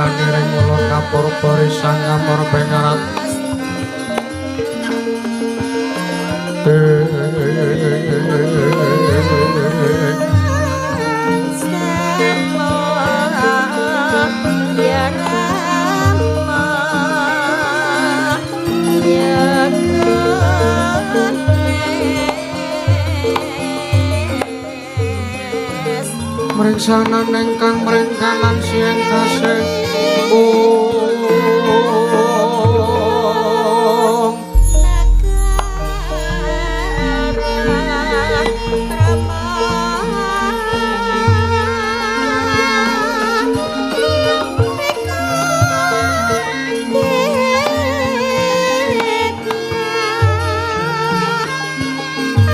kaniring mula kapur barisan ngamur pengarat mringsanan ingkang mringkanan sieng tasih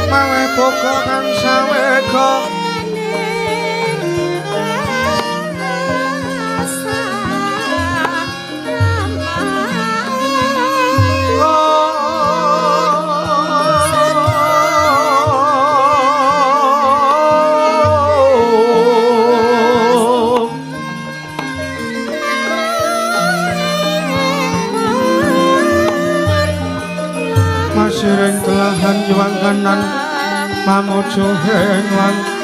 mawe boga kang sawega Masireng telahan juang kanan pamojo henlang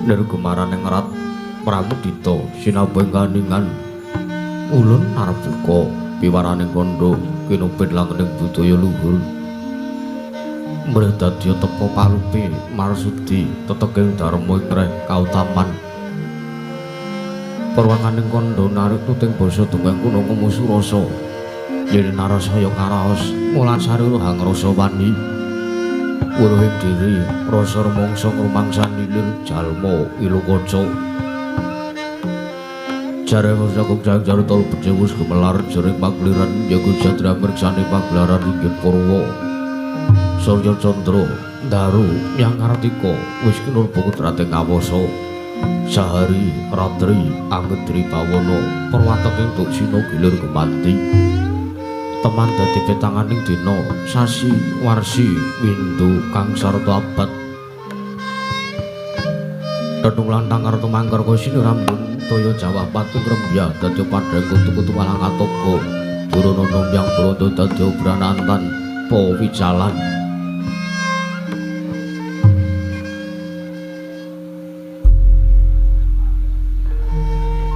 Nirgumaraning Rat Prabu Dita sinabeng kaningan ulun arep buka piwaraning kandha kinopit langening budaya luhur mrih dadya tepa palupe marsudi teteging dharma ingreh kautaman perwanganing kandha narik tuting basa dongeng kuno ngumusu rasa yen narasaya karaos mulan sarira hangrasa wani Wuruhing diri rasa rumangsa rumangsan nilir jalma ilukaca jare wasagung jangjar tol becewus gemelar jering pagliran jago jatra merksane pagelaran inggih purwa Surya Candra Daru Yang Kartika wis kinurba putrating ngawasa sahari ratri anggedri pawana perwateking tuksina gilir gemanti teman dadi petanganing dina sasi warsi windu kang sarta abad Tetung lantang kartu mangkar kosini rambun toyo Jawa pati grembya dadi padhang kutu-kutu malang atoko Durana nombyang brodo dadi obranantan po wicalan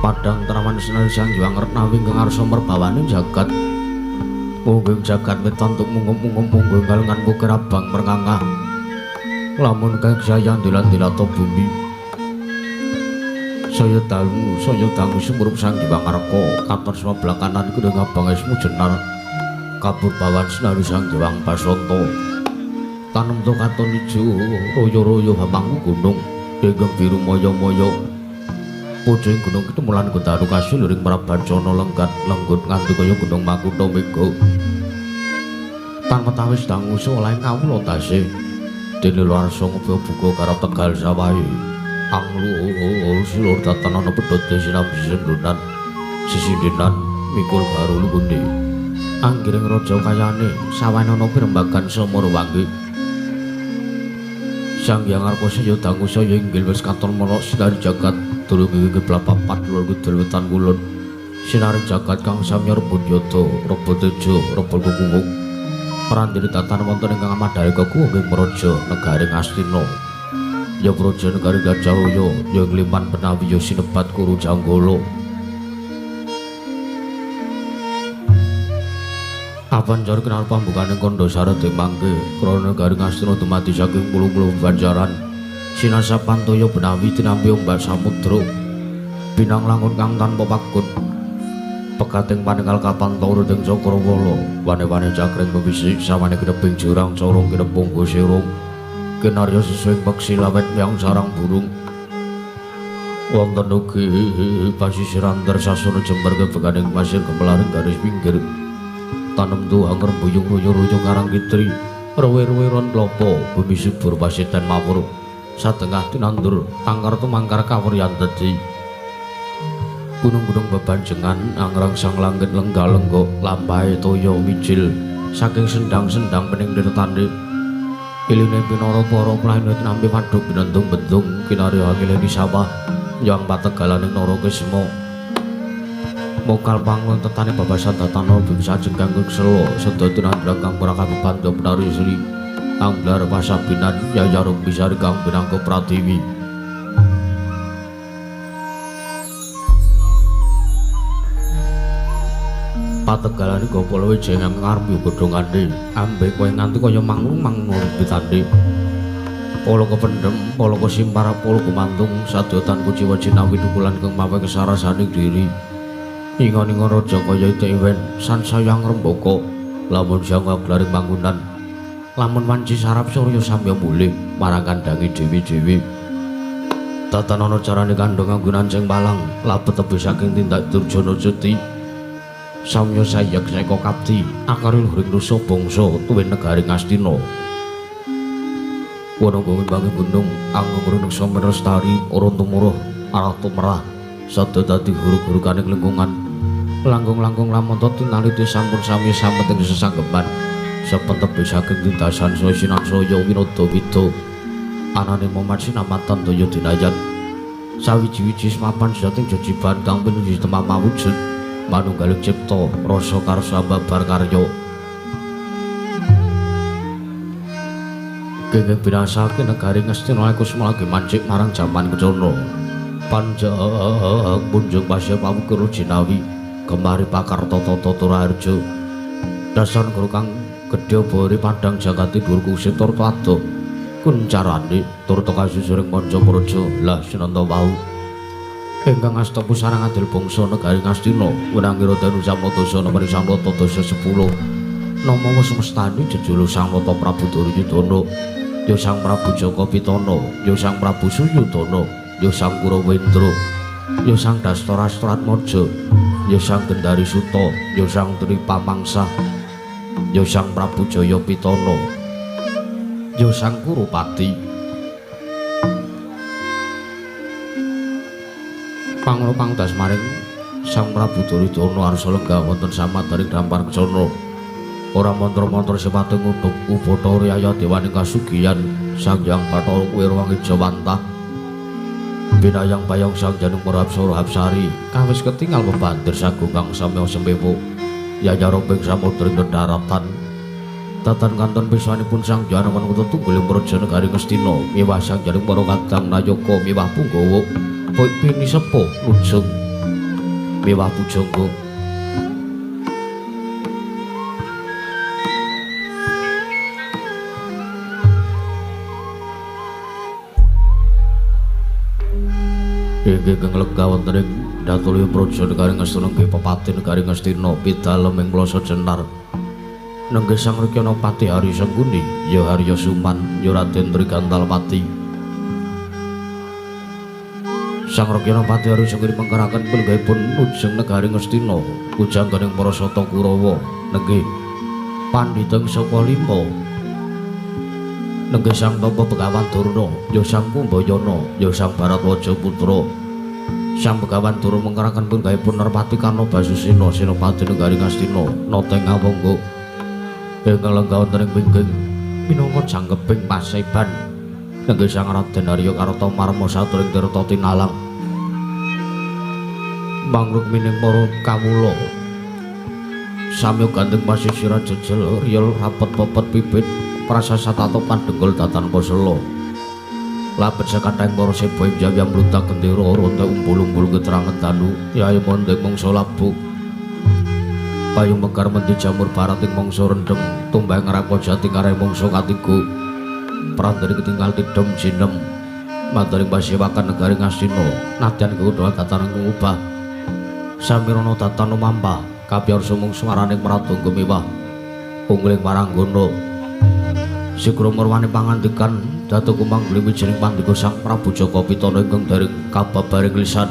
padhang trawan sinari sang Hyang Retnawi ingkang arsa merbawaning jagat Mungging jagat wetan tuk mungum-mungum mungging kalengan kukir abang merngangah lamun kaik sayang dilan-dilata bumi saya dangu sumurup sang Hyang Arka katon sama belakanan kudu ngabang esmu jenar kabur bawan sinari sang Hyang Basanta tanem to katon ijo royo-royo hamangku gunung degeng biru moyo-moyo Pujing gunung itu mulan Gundaru kasil ring Prabancana lenggat lenggut nganti kaya gunung Makutha Mega. Tanpa tawis dangusa oleh kawula tasih dene Larsa ngopi buka karo Tegal Sawahi. Anglu silur tatanana pedhot sinambi sendunan sisindinan mikul baru lugunde. Anggiring raja kayane sawanana pirembagan Samarwangi. Sang Hyang Arkasaya dangusa inggil wis katon mara sinari jagat durung iki blapapat lur kidul wetan kulon sinaring jagat kang samya rebut yada rebut tejo rebut kukuwuk prandiri tatan wonten ingkang amadhari kekuwung ing praja negaring Astina ya praja negari Gajahaya ya Ngliman Benawi ya sinebat Kuru Janggala apanjar kenar pambukaning kandha sarete mangke krana negaring Astina dumadi saking puluh-puluh banjaran sinasa pantaya Benawi tinampi ombak samudra binang langun kang tanpa pakun pekating paninggal kapantara ing Cakrawala wane-wane cakring pepisik sawane gedheping jurang corong kinepung gosirung kinarya sesuing peksi lawet yang sarang burung wonten ugi pasisiran Sasana Jember kebekaning pasir kemelaring garis pinggir tanem tuang rembuyung ruyung-ruyung karang kitri rewe-rewe ron klopo bumi subur pasiten mawur satengah tinandur tangkar tumangkar kawuryan dadi gunung-gunung bebanjengan angrang sang langit lenggal-lenggok lampahe toya mijil saking sendang-sendang pening dirtane iline pinara para planet nampi wadhuk binentung bentung kinarya angile disawah yang pategalaning naraka sema mokal pangontetane babasan tatana bingsa jengkang selo sedaya tinandra kang prakabi bandha penari sri anglar pasabinan yayarum bisari kang binangka pratiwi pategalan iku pola jeneng ngarep godhongane ambek kowe nganti kaya manglung-manglung bitane polo kependhem polo kesimpar polo gumantung sadotan kuciwa jinawi dukulan kang mawe kesarasaning diri ingon-ingon raja kaya tewen sansayang rembaka lamun sang aglaring panggonan lamun wanci sarap surya samya mulih marang kandangi dewi-dewi tatanana carane kandhang anggunan sing palang labet tebih saking tindak Durjana Cuti samya sayek seka kapti akari luhuring nusa bangsa tuwin negaring Astina wana gumimbangi gunung anggung runung samya lestari ora tumuruh arah tumrah sada dadi guru-gurukaning lingkungan langkung-langkung lamonta tinaliti sampun sami sameting sesanggeman saben tebih saking tindasan saha sinansaya winada wida anane momat sinamatan daya dinayan sawiji-wiji mapan sating jejiban kang pinuju temah mawujud manunggaling cipta rasa karsa babar karya kenging binasake negari Ngastina iku semalagi mancik marang jaman kecana panjang punjung pasya pawukura jinawi kemari pakarta tata Turaharja dasan guru kang gedhe bari padang jagati durku situr ado kuncarane turta kasusuring manca praja lah sinanta wau ingkang asta pusarang adil bangsa negari Ngastina wenangira danu samodasa nomor samlata dasa 10 nama semestani jejuluk Sang Nata Prabu Duryudana ya Sang Prabu Jaka Pitana ya Sang Prabu Suyudana ya Sang Kurawendra ya Sang Dastarastratmaja ya Sang Gendari Suta ya Sang Tri Pamangsa ya Sang Prabu Jaya Pitana ya Sang Kurupati panglo pangdas maring Sang Prabu Duryudana arsa lenggah wonten samadaring dampar kecana ora mantra-mantra sepating untuk upata riyaya dewaning kasugihan Sang Hyang Bathara Wirwangi Jawantah binayang bayang Sang Janung Marapsara Hapsari kawis ketingal pembantir sagung kang samya sempewu yayaroping samudring daratan tatan kanton piswanipun Sang Hyang Wanata tungguling praja negari Ngastina miwah Sang Janung para kadang nayaka miwah Punggawa pini sepo lujeng miwah pujangga ingkang lega wonten ing datulya praja negari Ngastina nggih pepati negari Ngastina pidalem ing plasa Jenar nenggih Sang Rikyanapati Hari Sengguni ya Harya Suman ya Raden Trigantalpati Sang Rikyanapati Hari Sengguni mengkaraken pelenggaipun lujeng negari Ngastina kujangganing para sata Kurawa nenggih pandhita saka lima nenggih Sang Tapa Begawan Durna ya Sang Kumbayana ya Sang Bharatwaja Putra Sang Begawan Durna mengkaraken pelenggaipun Narpati Karna Basusena Senopati negari Ngastina nata ing Awangga ingkang lenggah wonten ing pingging minangka janggeping paseban nenggih Sang Raden Arya Karta Marma satring tirta tinalang mangruk mining para kawula samya gandeng pasisiran jejel riyel rapet popet pipit prasasa tato pandenggol datan poselo labet sekathahing para seba jayam lutak gendera ronda umbul-umbul keterangan tanu yayi mondeng mangsa labu payung mekar mendi jamur barat ing mangsa rendeng tumbang ngrako jati kareng mangsa katiga prandari ketinggal tidom jinem materi pasewakan negari ngastina nadyan kekuduan datan ngubah samirana datan mampa kapiyor sumung swaraning pratangga mewah ungling maranggono sigra murwani pangandikan datu kumang bliwijining pandika Sang Prabu Jaka Pitana ingkang dereng kababaring lisan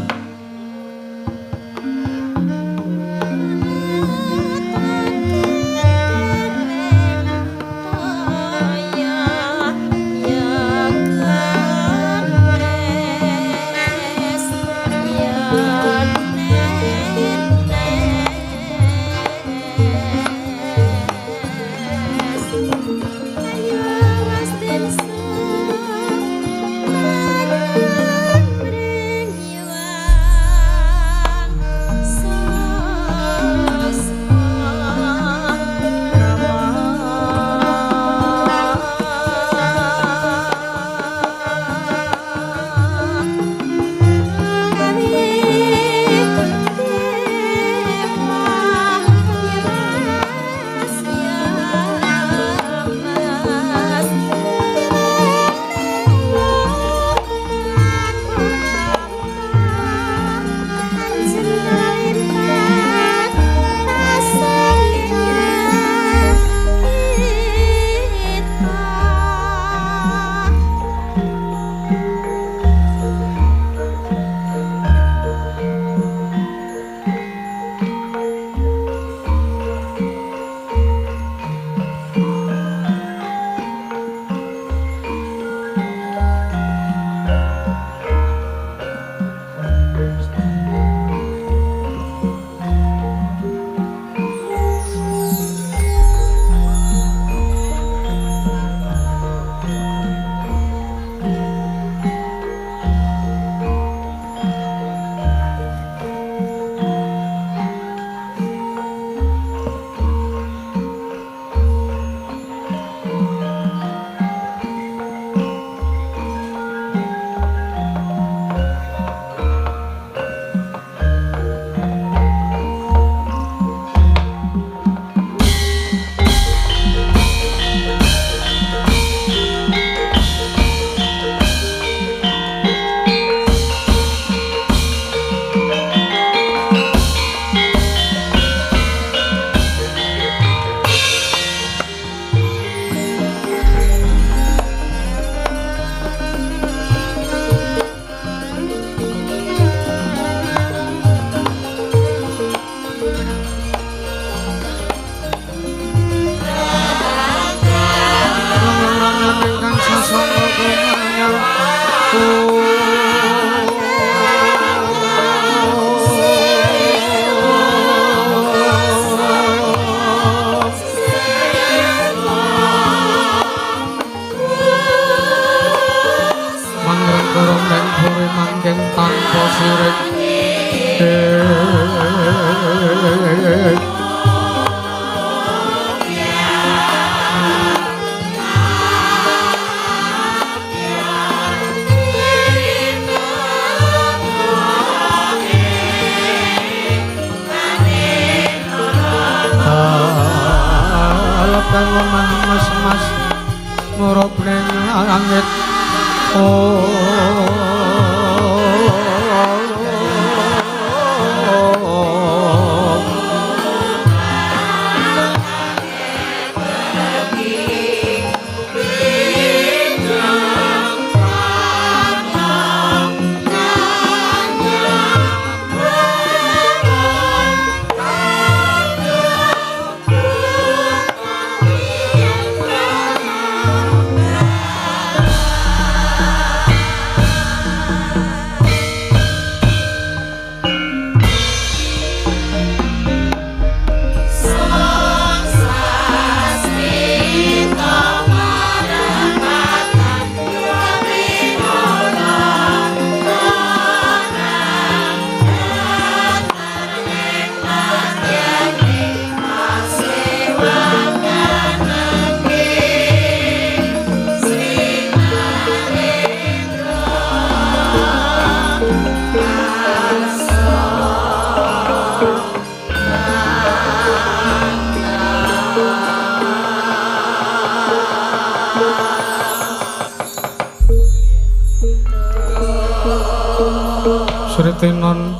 tinon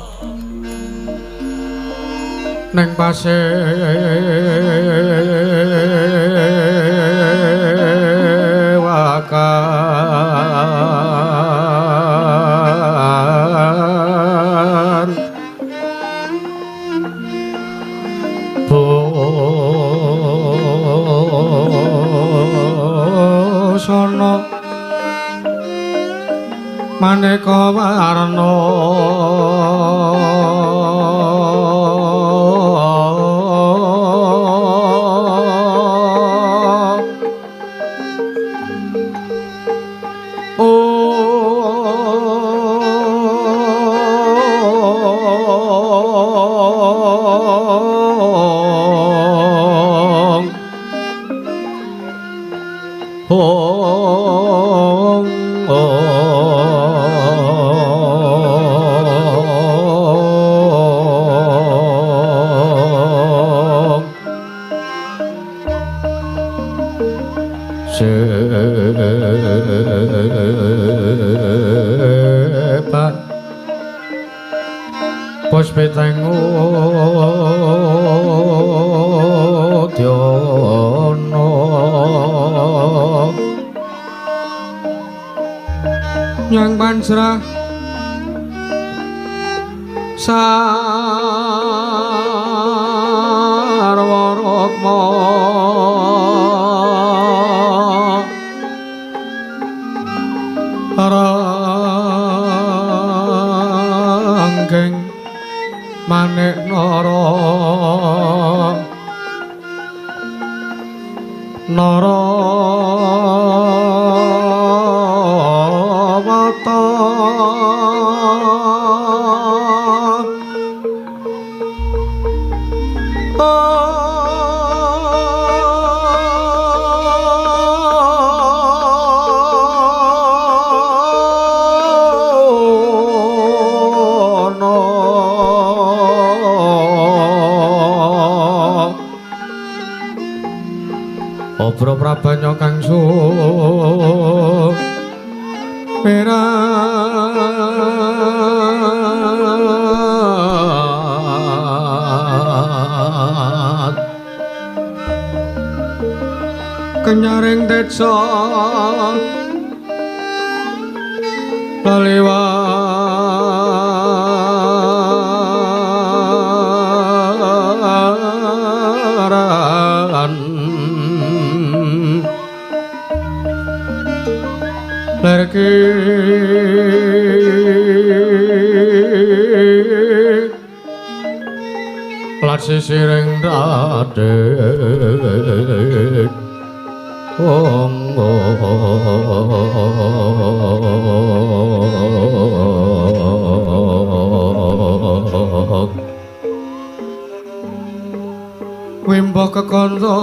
neng pasewakan busana maneka warna sepat puspitengu dyono nyang pansrah sarwaratma ranggeng manik nara narawata Obro prabanya kang sumerat kenyaring deca laliwaran lerki lat sisiring radet wimbo kekanta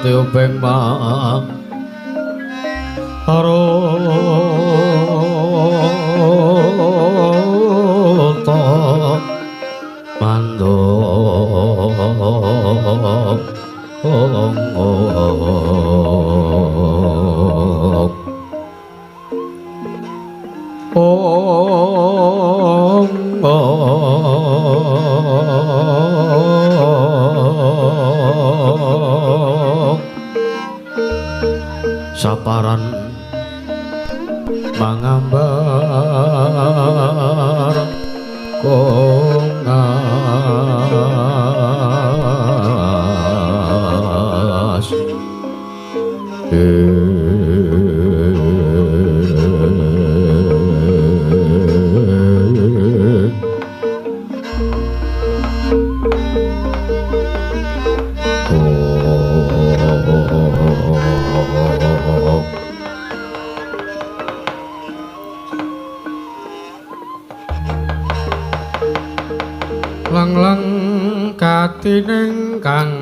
kate upeng mang arota mandok saparan mangambar kongas lang lang patining kang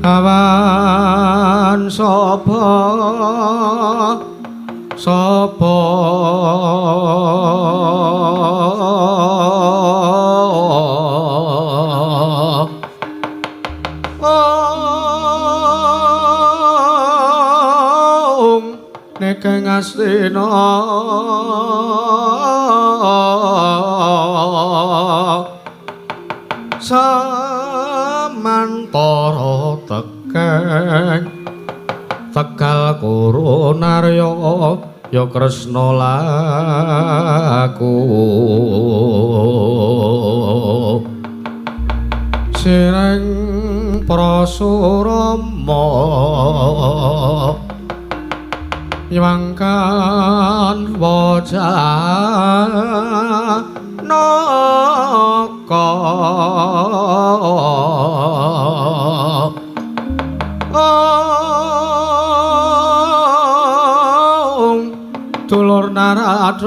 awan sapa nekeng Astina samantara tekeng Tegal Kurunarya ya Kresna laku sireng Prasurama nyangkan bocah naka dulur Narada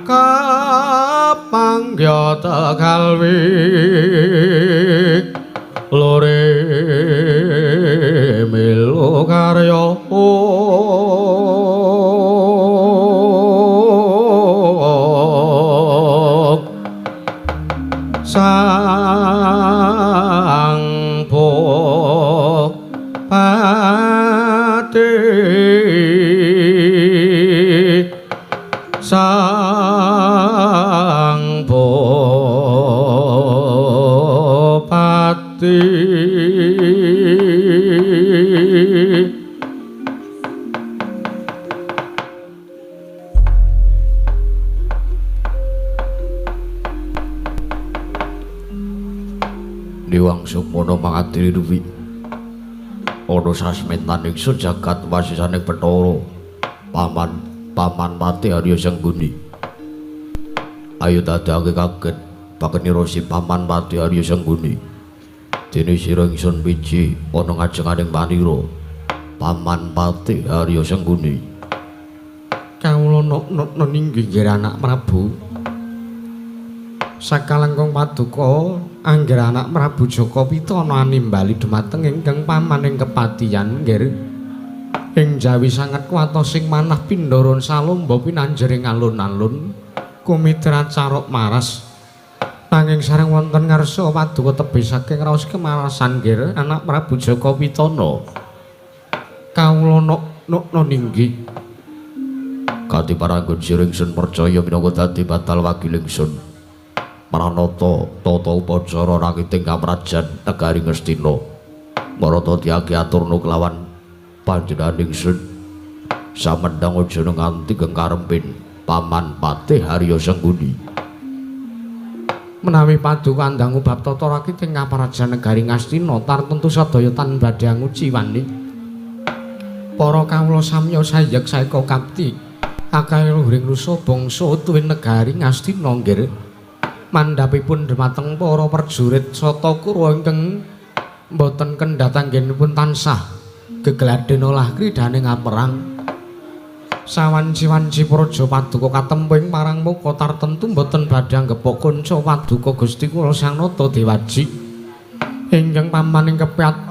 kapangya Tegal lore melu karya sang Bupati sang Bupati Niwang Sukmana mangadili ruwi ana sasmitaning sejagat wasisaning Bathara paman Pati Arya Sengguni ayo dadake kaget pakenira si paman Pati Arya Sengguni dene sira ingsun wiji ana ngajenganing panira paman Pati Arya Sengguni kawula ninggih anak Prabu sakalengkung paduka angger anak Prabu Jaka Pitana animbali dumateng ingkang pamaning kepatihan nggih ing jawi sanget kuwatosing manah Pindharan Salomba pinanjering alun-alun kumitra carok maras nanging sareng wonten ngarsa paduka tebih saking raos kemarasan nggih anak Prabu Jaka Pitana kawula ninggih kanthi paranggon sira ingsun percaya minangka dadi batal wakil ingsun Pranata tata upacara rakiting kamrajan negari Ngastina marata diake aturna kelawan panjenenganing ingsun samendang aja nganti kengkarempin paman Patih Arya Sengguni menawi paduka ndangu bab tata rakiting kamrajan negari Ngastina tartentu sadaya tan badhe nguji wani para kawula samya sayek saeka kapti akeh luhuring rusa bangsa tuwin negari Ngastina nggih mandhapipun dhumateng para prajurit Sata Kura ingkang boten kendhat anggenipun tansah gegladhen olah kridane ngaperang sawanci-wanci praja paduka katemping marang muka tartentu boten badhe anggepok kanca paduka Gusti kula Sang Nata Dewaji ingkang pamaning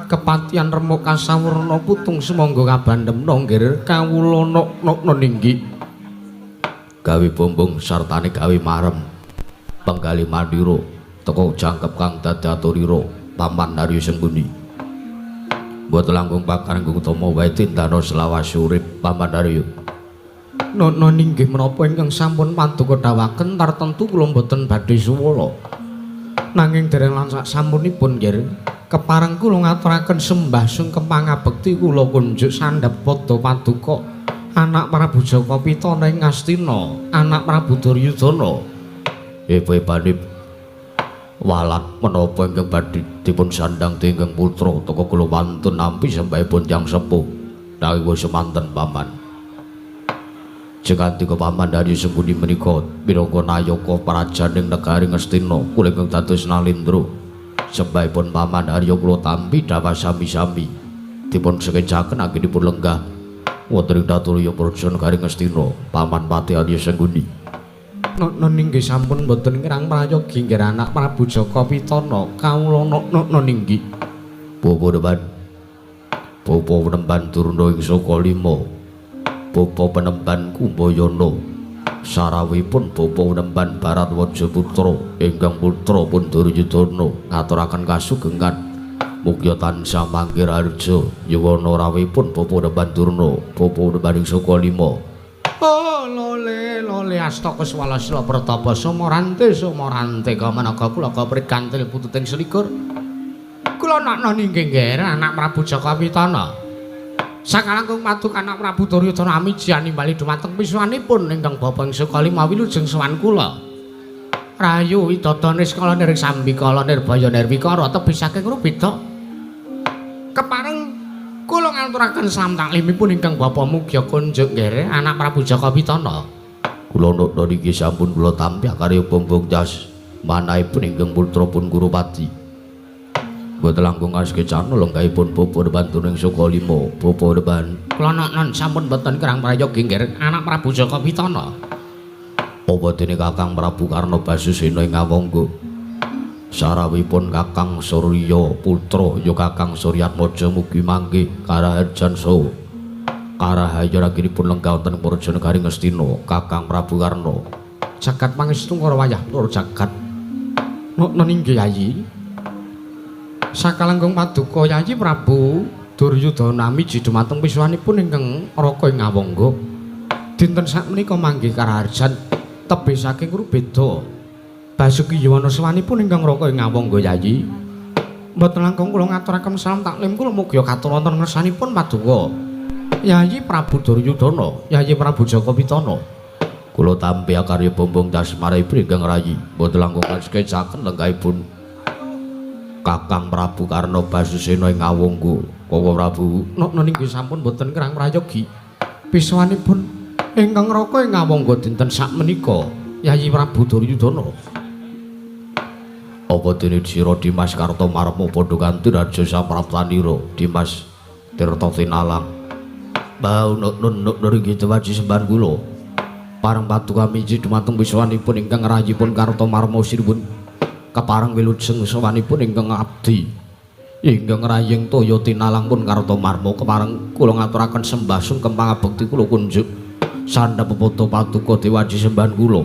kepatihan remuk kasawurna putung sumangga kabandhemna nggih kawula ninggih gawe bombong sartane gawe marem penggali mandira teka jangkep kang dadi aturira paman Arya Sengguni mboten langkung pakarenggung utama wae tindana selawas urip paman Arya Nono ninggih menapa ingkang sampun paduka dhawaken tartentu kula mboten badhe suwala nanging dereng lansak sampunipun nggih kepareng kula ngaturaken sembah sungkem pangabekti kula kunjuk sandhep padha paduka anak Prabu Jaka Pitana ing Ngastina anak Prabu Duryudana Panip walat menapa ingkang badhe dipun sandhang tingkang putra teka kula wantun nampi sembahipun tiyang sepuh dawuh semanten paman Jekatika paman Arya Sengguni menika minangka nayaka prajaning negari Ngastina kula ingkang dados nalindra sembahipun paman Arya kula tampi dawa sami-sami dipun sekecaken anggenipun lenggah wonten ing Datulya Praja Negaring Astina Paman Pati Arya Sengguni. Nun inggih sampun boten kirang prayogi nggih anak Prabu Jaka Pitana kawula nun inggih. Bapa Penemban Durna ing Sokalima. Bapa Penemban Kumbayana. Sarawipun Bapa Penemban Baratwaja Putra ingkang putra pun Duryudana ngaturaken kasugengan mugi tansah mangkir arja yuwana rawipun Bapa Penemban Durna, Bapa Penemban ing Sokalima. Oh lole astaka swalasila pratapa sumorante kamanaga kula kaprit kantil pututing selikur. Kula nakna ninggih nggih anak Prabu Jaka Pitana. Sakalangkung paduka anak Prabu Duryudana amijian nimbali dumateng pisuwanipun ingkang Bapa ing Sokalima wilujeng sowan kula. Rayu widodane skala niring sambikala nirbaya nirwikara tebih saking rubeda. Kepareng kula ngaturaken salam taklimipun ingkang Bapa mugia kunjuk nggih anak Prabu Jaka Pitana. Kula nukna niki sampun kula tampi karya Bombong Jas manahipun ingkang putra pun Gurupati. Boten langkung askecan lenggahipun Bapa Penemban ing Sokalima, Bapa Penemban. Kula non sampun boten kirang prayogi nggih anak Prabu Jaka Pitana. Apa dene Kakang Prabu Karna Basusena ing Ngawangga. Sarawipun Kakang Surya putra ya Kakang Suryatmaja mugi mangke karaharjan saha karahayan akhiripun lenggah wonten Praja Negaring Astina Kakang Prabu Karna. Jagat pangestu karo wayah lur jagat. Nun inggih Yayi. Sakalangkung paduka Yayi Prabu Duryudana miji dumateng pisuwanipun ingkang Raka ing Ngawangga. Dinten sakmenika manggih karaharjan tebih saking rubeda. Basuki Yuwana sawanipun ingkang Raka ing Ngawangga Yayi. Mboten langkung kula ngaturaken salam taklim kula mugi katur wonten ngersanipun paduka Yayi Prabu Duryudana, Yayi Prabu Jaka Pitana. Kula tampi karya Bombong Jas marahipun ingkang rayi mboten langkung kaskecaken lenggahipun Kakang Prabu Karna Basusena ing Ngawangga. Koko Prabu nun inggih sampun boten kirang prayogi pisuwanipun ingkang Raka ing Ngawangga dinten sakmenika Yayi Prabu Duryudana. Apa dene sira Dimas Kartomarma padha kanthi raja sapraptanira Dimas Tirta Tinalang. Bau nun inggih dewaji sembahan kula. Pareng paduka miji dumateng pisuwanipun ingkang rayipun Kartomarma sinuwun kepareng wilujeng sawanipun ingkang abdi ingkang raying toya tinalang pun Kartomarma kepareng kula ngaturaken sembah sungkem pangabekti kula kunjuk sandhap pepoto paduka dewaji sembahan kula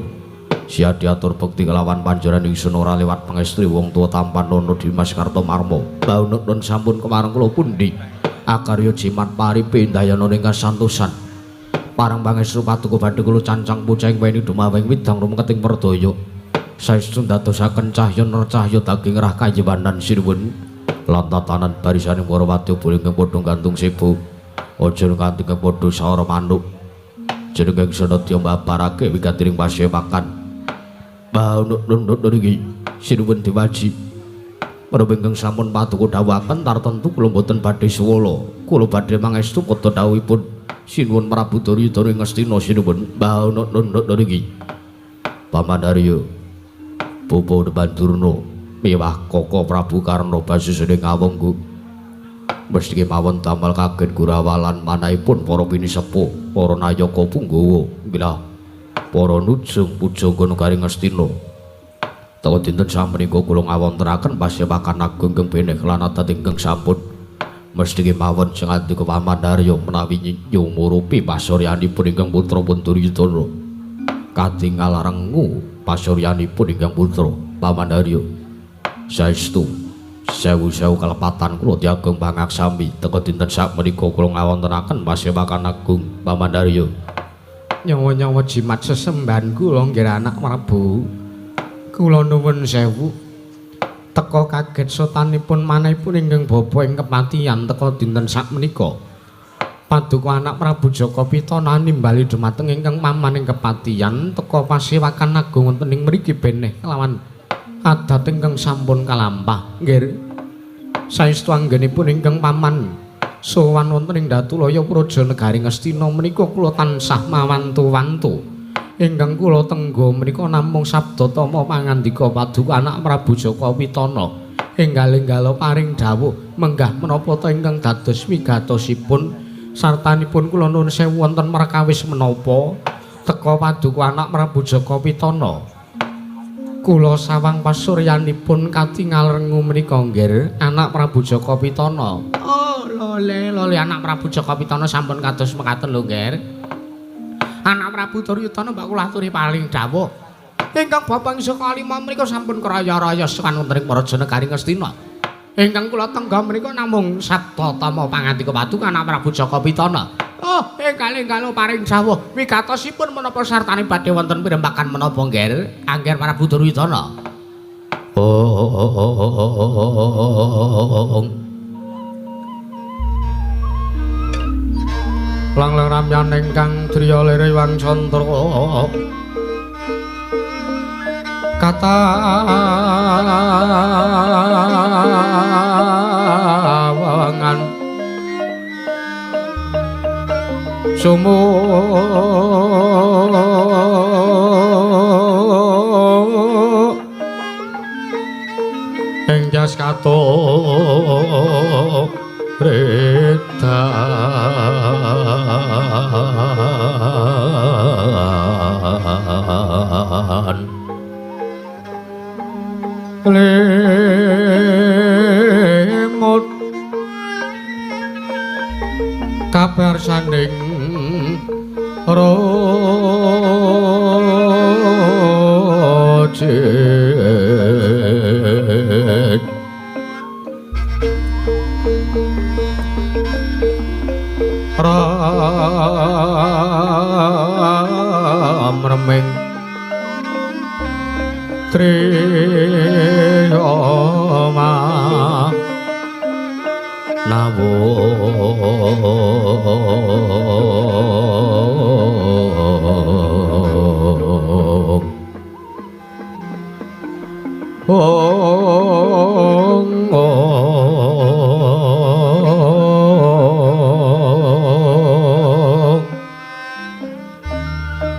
siadi atur bekti kelawan panjenengan ingsun ora lewat pangestri wong tuwa tampan nono Dimas Kartomarma. Bau nun sampun kepareng kula pundi akarya jimat paripe dayana ingkang santosan pareng pangestri paduka badhe kula cancang puceng weni dumawing widang rumeketing perdaya saestu dadosaken cahya nercahya daging rah kayiwanan sinuwun lan tatanan barisaning para wadya ingkang padha gantung sibuk aja nganti padha sawara manuk jeneng Senadya mbabarake wigatining pasewakan. Bau nun iki sinuwun diwaji menapa ingkang sampun paduka dawuhaken tartentu kula boten badhe suwala kula badhe mangestu kata dawuhipun sinuwun Prabu Duryudana ing Astina sinuwun. Bau nun iki Paman Arya Bapa Penemban Durna miwah Koko Prabu Karna Basusena ing Ngawangga mesti mawon damel kaget gurawalan manahipun para pinisepuh para nayaka punggawa nggih para nujung pujangga Negaring Astina. Tawa dinten samenika kula ngawontenaken pasewakan agung ingkang beneh lan adat ingkang sampun mesti mawon sengandika Paman Arya menawi nyumurupi pasuryanipun ingkang putra pun Duryudana katingal rengu pasuryanipun ingkang putra Paman Arya saestu sewu-sewu kalepatan kula diagem pangaksami teka dinten sakmenika kula ngawontenaken pasewakan agung Paman Arya. Nyawa-nyawa jimat sesembahan kula nggih anak Prabu kula nuwun sewu teka kaget sotanipun manahipun ingkang bapa ing kepatihan teka dinten sakmenika paduka anak Prabu Jaka Pitana nimbali dumateng ingkang paman ing kepatihan teka pasewakan agung wonten ing mriki beneh kelawan adat ingkang sampun kalampah nggih saestu anggenipun ingkang paman sowan wonten ing Datulaya Praja Negaring Astina menika kula tansah mawantu-wantu ingkang kula tenggo menika namung sabda tama pangandika paduka anak Prabu Jaka Pitana enggal-enggala paring dawuh menggah menapa ta ingkang dados wigatosipun sartanipun kula nuwun sewu wonten perkawis menapa teka paduka anak Prabu Jaka Pitana. Kula sawang pasuryanipun katingal rengu menika nggih anak Prabu Jaka Pitana. Oh, lole anak Prabu Jaka Pitana sampun kados mekaten lho nggih. Anak Prabu Duryudana mbak kula aturi paling dawuh. Ingkang Bapak Saka Kalima menika sampun kraya-raya sakan wonten ing Praja Negari Ngastina. Ingkang kula tengga menika namung Satyatama pangantika paduka anak Prabu Jaka Pitana. Oh, enggal paring sawuh. Wigatosipun menapa sartane badhe wonten pirembakan menapa nggih? Angger Prabu Duryudana. Lang-lang ramyan ingkang driya lere wang candra. Katawangan sumuk ing jas kato redan lemut kabar saning rojit ram remeng triyama nawung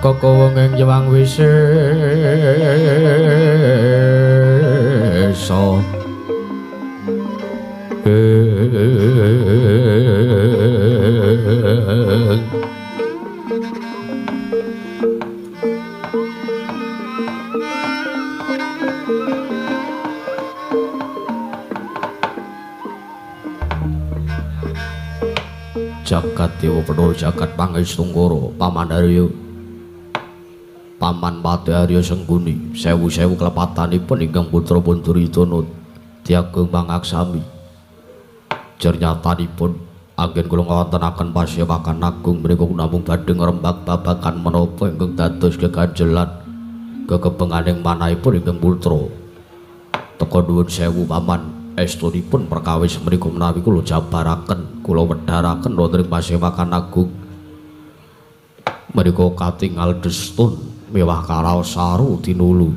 kakawenging Hyang Wisesa jagat dewa penur jagat pangestu Paman Harya Paman Pati Harya Sengguni sewu-sewu klepatanipun ingkang putra Duryudana diagem pangaksami jernyatanipun anggen kula ngawontenaken pasewakan agung menika namung badhe ngrembak babagan menapa ingkang dados keganjelan kekebenganing manahipun ingkang putra teka nuwun sewu Paman estunipun perkawis menika menawi kula jabaraken kula wedharaken wonten ing pasewakan agung menika katingal destun mewah karaos saru tinulu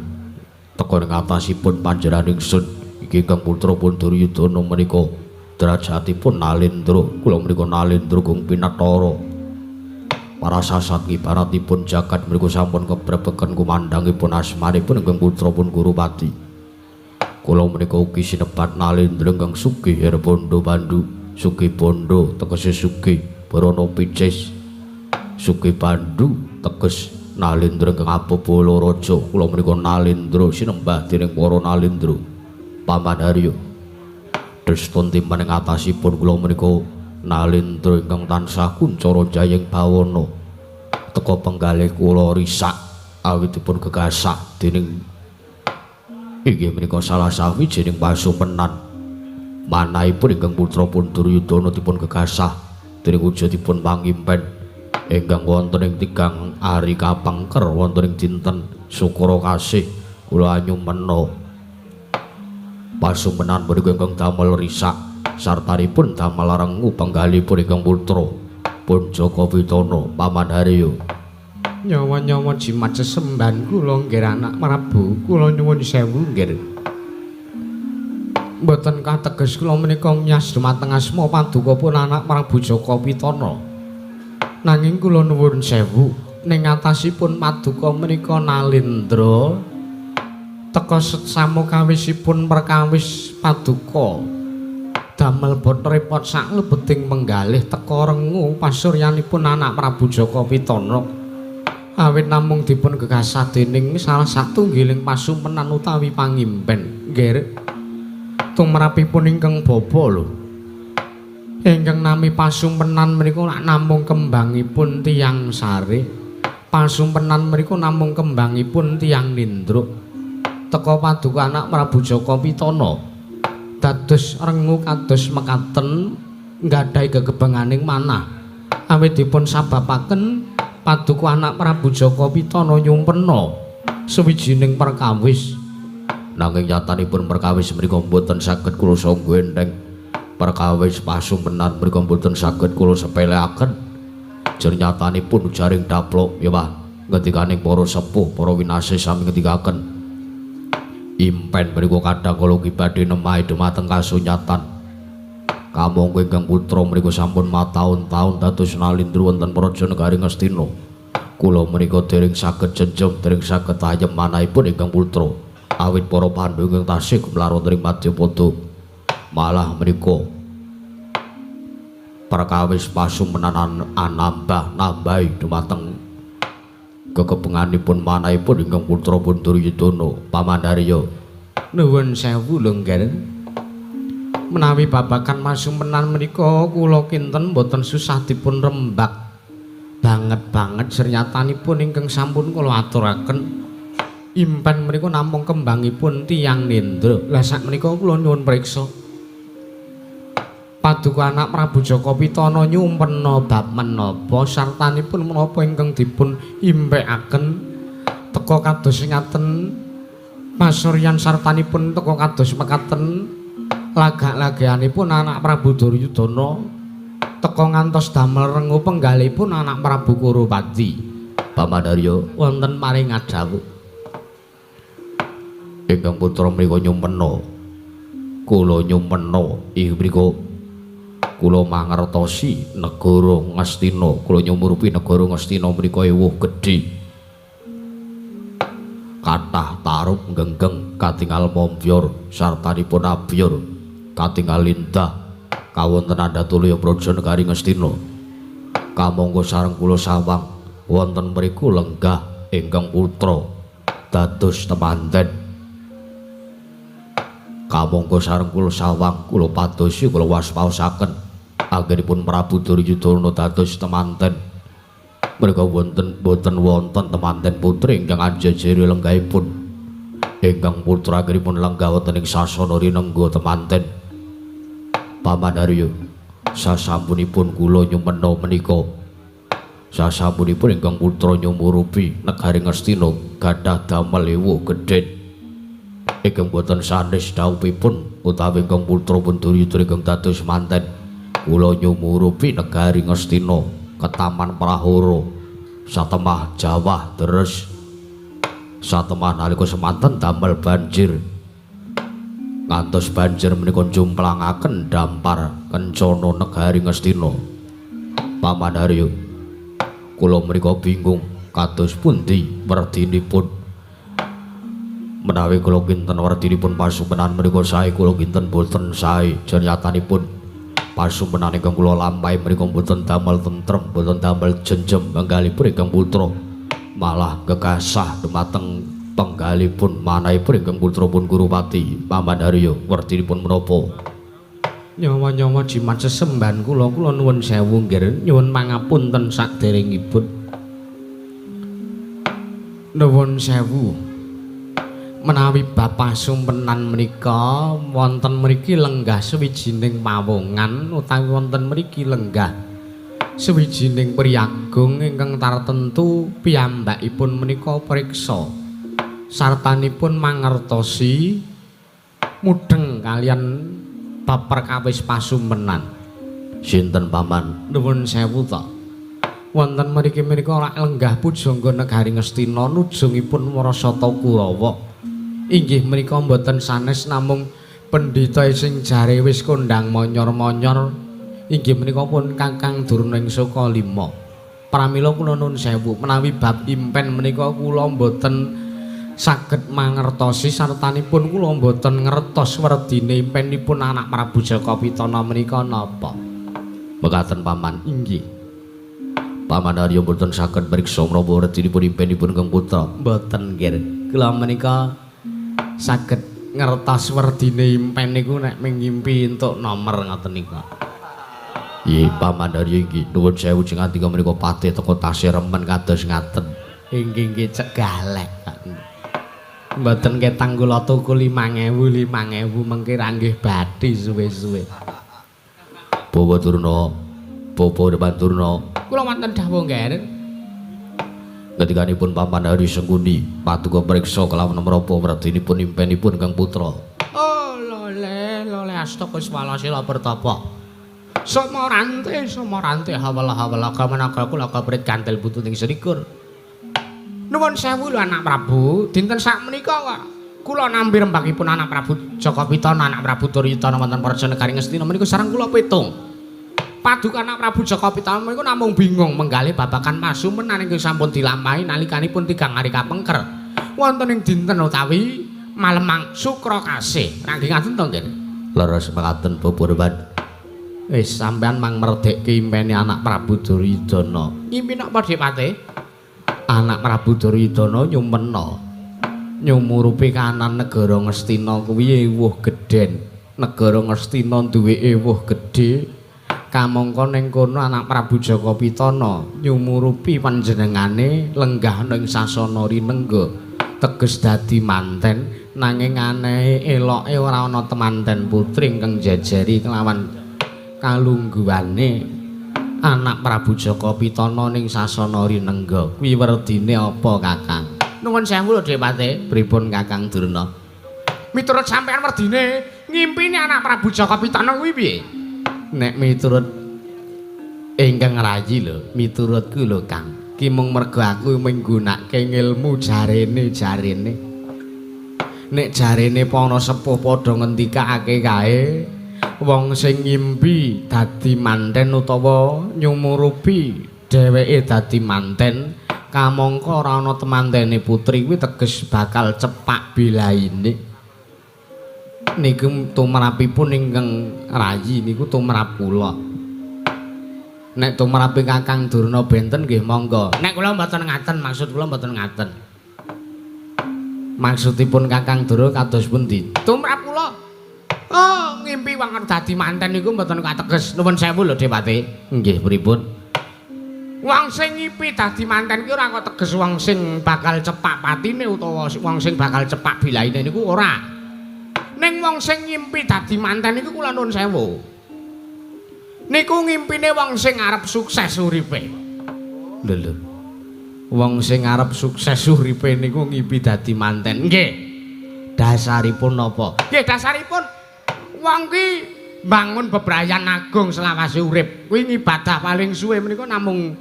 teka ing atasipun panjenengan ingsun iki ingkang putra Duryudana menika derajatipun Nalendra kula menika Nalendra Gung Pinatara para sasat ibaratipun jagat menika sampun kebrebeken kumandhangipun asmanipun ingkang putra Gurupati kula menika ugi sinebat Nalendra ingkang sugih Herbondo Pandu sugih bondo tegese sugih Barana Picis sugih Pandu teges Nalendra ingkang Abala Raja kula menika Nalendra sinembah dening para Nalendra Paman Harya destun timan ing atasipun kula menika Nalendra ingkang tansah kuncara jayeng bawana teka penggalih kula risak awitipun gegasak dening inggih menika salah sawijining pasupenan manahipun ingkang putra Duryudana dipun gegasah dening wujudipun pangimpen ingkang wonten ing 3 ari kapengker wonten ing dinten Sukara Kasih kula anyumena pasumenan menika ingkang damel risak sartanipun damel rengu penggalipun ingkang putra Jaka Pitana Paman Harya nyawa-nyawa jimat sesembahan kula nggih anak Prabu kula nyuwun sewu nggih mboten kateges kula menika nyas dumateng asma paduka pun anak Prabu Jaka Pitana nanging kula nuwun sewu ning atasipun paduka menika Nalendra teka samukawisipun perkawis paduka damel bot repot sak lebeting penggalih teka rengu pasuryanipun anak Prabu Jaka Pitana awit namung dipun gegasah dening salah satunggiling pasumpenan utawi pangimpen nggih tumrapipun ingkang bapa lho ingkang nami pasumpenan menika namung kembangipun tiyang sari pasumpenan menika namung kembangipun tiyang nindruk teka paduka anak Prabu Jaka Pitana dados rengu kados mekaten nggadahi gegebenganing manah awit dipun sababaken paduka anak Prabu Jaka Pitana nyumpena sawijining perkawis nanging nyatanipun perkawis menika mboten saged kula sangga enteng perkawis pasumpenan menika mboten saged kula sepeleaken jar nyatanipun jaring daplok ya Pak ngendikaning para sepuh para winasih sami ngendikaken impen mriku kadang kula ki badhe nemahi dumateng kasunyatan kamangka ingkang putra mriku sampun mataun-taun dados nalindru wonten praja negari Ngastina kula menika dereng saged jenjem dereng saged ayem manahipun ingkang putra awit para pandhu ingkang tasih kumlar wonten ing Madyapada malah menika perkawis pasumpenan nambahi dumateng kekepenganipun manahipun ingkang putra pun Duryudana Pamandarya nuwun sewu lengger menawi babakan pasumpenan menika kula kinten boten susah dipun rembak banget sernyatanipun ingkang sampun kula aturaken impen menika namung kembangipun tiyang nendra lah sak menika kula nyuwun priksa paduka anak Prabu Jaka Pitana nyumpena bab menapa sartanipun menapa ingkang dipun impekaken teka kados ngaten pasuryan sartanipun teka kados mekaten lagak-lagayanipun anak Prabu Duryudana teka ngantos damel rengu penggalipun anak Prabu Kurupati Pamandarya wonten paring adhawuh ingkang putra mriku nyumpena kula nyumpena inggih mriku kula mangertosi negara Ngastina kula nyumurupi negara Ngastina mriku ewuh gedhe kathah tarup genggeng katingal mombyor sartanipun abyor katingal lindah kawonten Andatulya praja negari Ngastina kamangka sareng kula sawang wonten mriku lenggah ingkang putra dados temanten kamangka sareng kula sawang kula padosi kula waspaosaken anggenipun Prabu Duryudana dados temanten mereka boten wonten temanten putri ingkang anjejeri lenggahipun ingkang putra anggenipun lenggah wonten ing sasana rinengga temanten Pamandarya sasampunipun kula nyumena menika sasampunipun ingkang putra nyumurupi negari Ngastina gadhah damel ewuh gedhe ingkang boten sanes dawuhipun utawi ingkang putra pun Duryudana ingkang dados manten kula nyumurupi negari Ngastina ketaman prahara satemah Jawa deres satemah nalika semanten damel banjir ngantos banjir menika jumplangaken dampar kencana negari Ngastina Pamandarya kula menika bingung kados pundi werdinipun menawi kula kinten werdinipun pasumpenan menika sae kula kinten boten sae janyatanipun pasumpenan ingkang kula lampahi menika boten damel tentrem boten damel jenjem penggalipun ingkang putra malah gekasah dumateng penggalipun manahipun ingkang putra pun Kurupati Pamandarya werdinipun menapa nyawa-nyawa jimat sesembahan kula nuwun sewu nggih nyuwun pangapunten saderengipun nuwun sewu menawi bapak sumpenan menika wonten mriki lenggah sawijining pawongan utawi wonten mriki lenggah sawijining priyagung ingkang tartentu piyambakipun menika priksa sartanipun mangertosi mudheng kalian bab perkawis pasumpenan sinten paman nuwun sewu ta wonten mriki menika lenggah pujangga negari Ngastina nujungipun Warasata Kurawa inggih menika mboten sanes namung pendhita sing jare wis kondang monyor-monyor inggih menika pun Kakang Durnaningsaka V pramila kula nuwun sewu menawi bab impen menika kula mboten saged mangertosi sartanipun kula mboten ngertos werdine impenipun anak Prabu Jaka Pitana menika napa. Mekaten paman. Inggih. Paman Arya mboten saged mriksa menapa werdinipun impenipun Kang Putra. Mboten nggih. Kula menika saged ngertos werdine impen niku nek mengimpi entuk nomor ngoten niku. Nggih, Paman Arya inggih. Nuwun sewu jeng atika menika patih teka tasih remen kados ngaten. Inggih nggih cek galek. Mboten ketang kula tuku 5.000 mengki ranggih bathi suwe-suwe. Bawa Durna, Bawa Depan Durna. Kula wonten dawuh nggih. Ketikanipun Paman Hari Sengkuni paduka priksa kelawan menapa werdinipun impenipun Kang Putra. Oh, lole astaka swalasila pertapa. Somorante hawala kamanaga kula kaprit kantil putu ing selikur. Nuwun sewu lho anak Prabu, dinten sakmenika kula nampi rembakipun anak Prabu Jaka Pitana, anak Prabu Duryudana wonten Praja Negari Ngastina menika sareng kula pitung. Paduka anak Prabu Jaka Pitana menika namung bingung menggalih babagan pasumenan ingkang sampun dilampahi nalikanipun 3 hari kapengker. Wonten ing dinten utawi malemang Sukra Kasih. Ranggih ngaten to nggih. Leres mekaten Bapak. Wis sampean mang merdekke impene anak Prabu Duryudana. Ngimpi napa Dipate? Anak Prabu Duryudana nyumurupi kanan negara Ngastina kuwi ewuh gedhen. Negara Ngastina duwe ewuh gedhe. Kamangka ning kono anak Prabu Jaka Pitana nyumurupi panjenengane lenggah ning sasana rinengga teges dadi manten nanging anehe eloke ora ana temanten putri ingkang jajari kelawan kalungguhane anak Prabu Jaka Pitana ning sasana rinengga kuwi werdine apa Kakang? Nuwun sewu lho Dipate, pripun Kakang Durna? Miturut sampean werdine ngimpine anak Prabu Jaka Pitana kuwi piye? Nek miturut ingkang rayi lho, miturutku lho Kang. Ki mung mergo aku menggunakake ilmu jarene. Nek jarene para sepuh padha ngendikake kae wong sing ngimpi dadi manten utawa nyumurupi dheweke dadi manten kamangka ora ana temantene putri kuwi teges bakal cepak bilaine. Niku tumrapipun ingkang rayi niku tumrap kula. Nek tumrape Kakang Durna benten nggih monggo. Nek kula mboten ngaten, maksud kula mboten ngaten. Maksudipun Kakang Durna kados pundi? Tumrap kula. Oh, ngimpi wong dadi manten niku mboten kateges. Nuwun sewu lho Dipate. Nggih, pripun? Wong sing ngimpi dadi manten ki ora kok teges wong sing bakal cepak patine utawa wong sing bakal cepak bilaine niku ora. Ning wong sing ngimpi dadi manten niku kula nuwun sewu. Niku ngimpine wong sing arep sukses uripe. Lho. Wong sing arep sukses uripe niku ngimpi dadi manten. Nggih. Dasaripun napa? Nggih, dasaripun wong ki bangun bebrayan agung selawase urip. Kuwi ngibadah paling suwe menika namung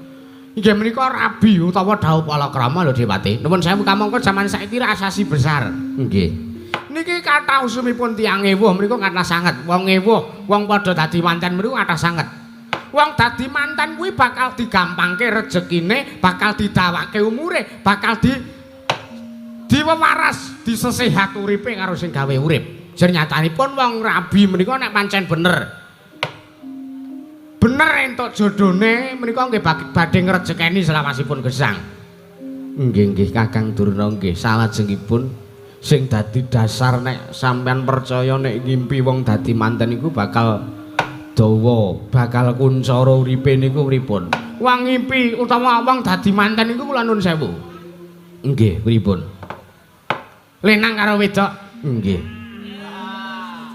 inggih menika rabi utawa dawuh palakrama lho Dipati. Nuwun sewu kamangka jaman saiki asasi besar. Nggih. Niki kathah usumipun tiyang ewuh menika kathah sanget. Wong ewuh, wong padha dadi manten mriku kathah sanget. Wong dadi manten kuwi bakal digampangke rejekine, bakal didawake umure, bakal diwewaras, disesehat uripe karo sing gawe urip. Jernyatanipun wong rabi menika nek pancen bener entuk jodhone menika nggih badhe ngrejekeni selawasipun gesang. Nggih Kakang Durna nggih salajengipun sing dadi dasar nek sampean percaya nek ngimpi wong dadi manten iku bakal dawa, bakal kuncara uripe niku pripun. Wong ngimpi utawa wong dadi manten iku kula nuwun sewu. Nggih, pripun? Lenang karo wedok. Nggih.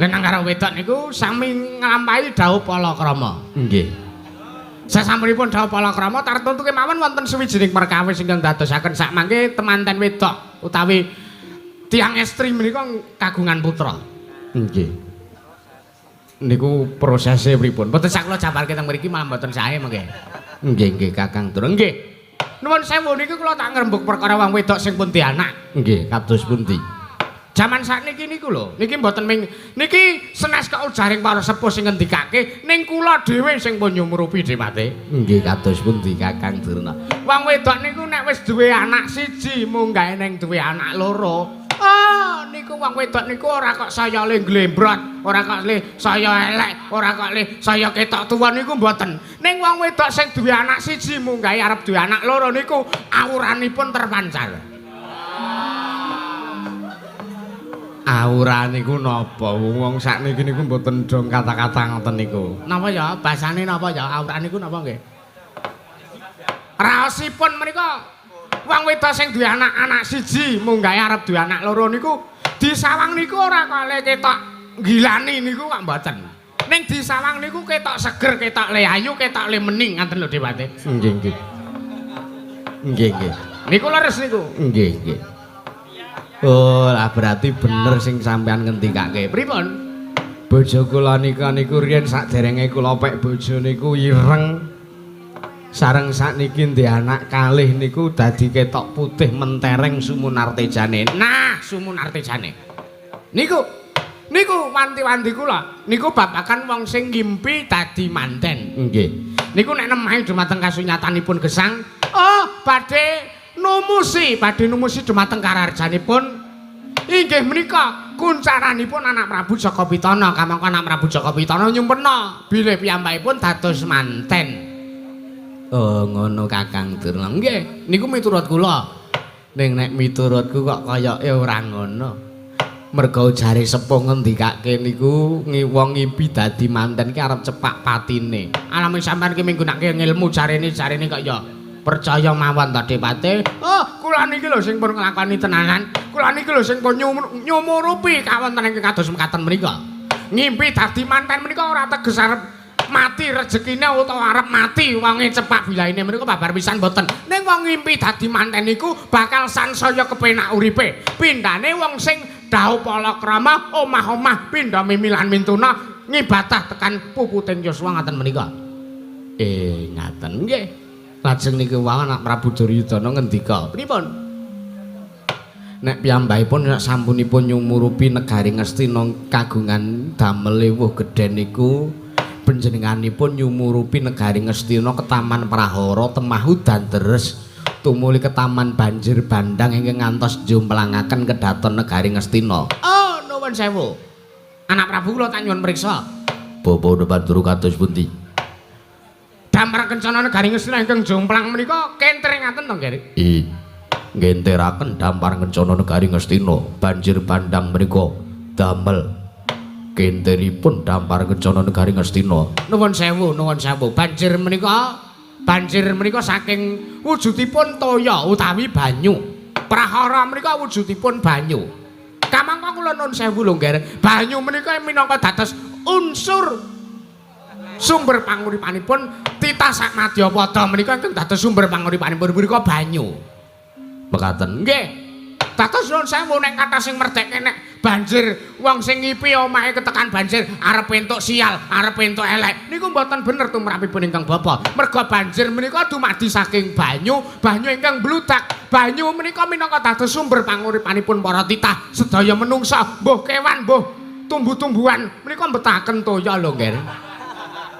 Lenang karo wedok niku sami nglampahi dawuh palakrama. Nggih. Sasampunipun dawuh palakrama tartuntu kemawon wonten sawijining perkawis ingkang dadosaken sak mangke temanten wedok utawi tiang estri menika kagungan putra. Nggih. Niku prosese pripun? Mboten sak kula jabarke teng mriki malah mboten sae mengke. Nggih Kakang Durna. Nggih. Nuwun sewu niki kula tak ngrembug perkara wong wedok sing pun dianak. Nggih, kados pundi? Jaman sakniki niku lho, niki mboten niki senes kok ujaring para sepuh sing ngendikake ning kula dhewe sing pun nyumurupi Dewate. Nggih kados pundi Kakang Durna? Wong wedok niku nek wis duwe anak siji munggahe ning duwe anak loro. Oh, niku wong wedok niku ora kok saya le glembrot, ora kok le saya elek, ora kok le saya ketok tuwa niku mboten. Ning wong wedok sing duwe anak siji munggahe arep duwe anak loro niku awuranipun terpancar. Aura niku napa? Wong sakniki niku mboten dong kata-kata ngoten niku. Napa ya? Basane napa ya? Aura niku napa nggih? Raosipun menika wong wedok sing duwe anak siji munggahe arep duwe anak loro niku disawang niku ora kok le ketok gilani niku kok mboten. Ning disawang niku ketok seger, ketok le ayu, ketok le mening ngoten lho Dewate. Nggih nggih. Nggih nggih. Niku leres niku. Nggih nggih. Oh, lah berarti bener sing sampean ngendikake. Pripun? Bojo kula niku riyen saderenge kula pek bojo niku ireng. Sareng sakniki ndek anak kalih niku dadi ketok putih mentereng sumun artejane. Nah, sumun artejane. Niku wanti-wanti kula. Niku babakan wong sing ngimpi dadi manten. Nggih. Niku nek nemahi dumateng kasunyatanipun gesang, oh badhe numusi dumateng kararjanipun. Inggih menika kuncaranipun anak Prabu Jaka Pitana. Kamangka anak Prabu Jaka Pitana nyumpena bilih piyambakipun dados manten. Oh, ngono Kakang Durna. Nggih, niku miturut kula. Ning nek miturutku kok kayake ora ngono. Merga jare sepuh ngendikake niku wong ngimpi dadi manten ki arep cepak patine. Alami sampean ki minggunake ilmu jarene kok ya percaya mawon ta Dewate. Oh, kula niki lho sing pun nglakoni tenanan. Kula niki lho sing pun nyumurupi kawontenan ing kados mekaten menika. Ngimpi dadi manten menika ora teges arep mati rezekine utawa arep mati wonge cepak bilaine menika babar pisan mboten. Ning wong ngimpi dadi manten niku bakal sansaya kepenak uripe. Pindhane wong sing dawuh palakrama omah-omah pindha mimilan mintuna ngibadah tekan puputing Yuswa ngaten menika. Ngaten nggih. Lajeng niku wae anak Prabu Duryudana ngendika, "Pripun? Nek piyambakipun nek sampunipun nyumurupi negari Ngastina kagungan damel ewuh gedhe niku panjenenganipun nyumurupi negari Ngastina ketaman Prahara temahu danderes tumuli ketaman banjir bandang ingkang ngantos jumplangaken kedhaton negari Ngastina." Oh, nuwun sewu. Anak Prabu kula tak nyuwun priksa. Bapa Batur kados pundi? Damar kencana negari Ngastina ingkang jomplang menika kenter ngaten to, Nggih? Ngenteraken dampar kencana negari Ngastina banjir bandang menika damel kenteripun dampar kencana negari Ngastina. Nuwun sewu. Banjir menika saking wujudipun toya utawi banyu. Prahara menika wujudipun banyu. Kamangka kula nuwun sewu lho, Nggih. Banyu menika minangka dados unsur sumber panguripanipun titah sak Madyapada menika ingkang dados sumber panguripanipun menika banyu. Mekaten. Nggih. Dados nuwun sewu nek kathah sing merdekke nek banjir wong sing ngipi omahe ketekan banjir arep entuk sial, arep entuk elek. Niku mboten bener tumrapipun ingkang bapa. Merga banjir menika dumadi saking banyu ingkang bludak. Banyu menika minangka dados sumber panguripanipun para titah sedaya menungsa, mbuh kewan, mbuh tumbuh-tumbuhan menika mbetahaken toya lho, Nggih.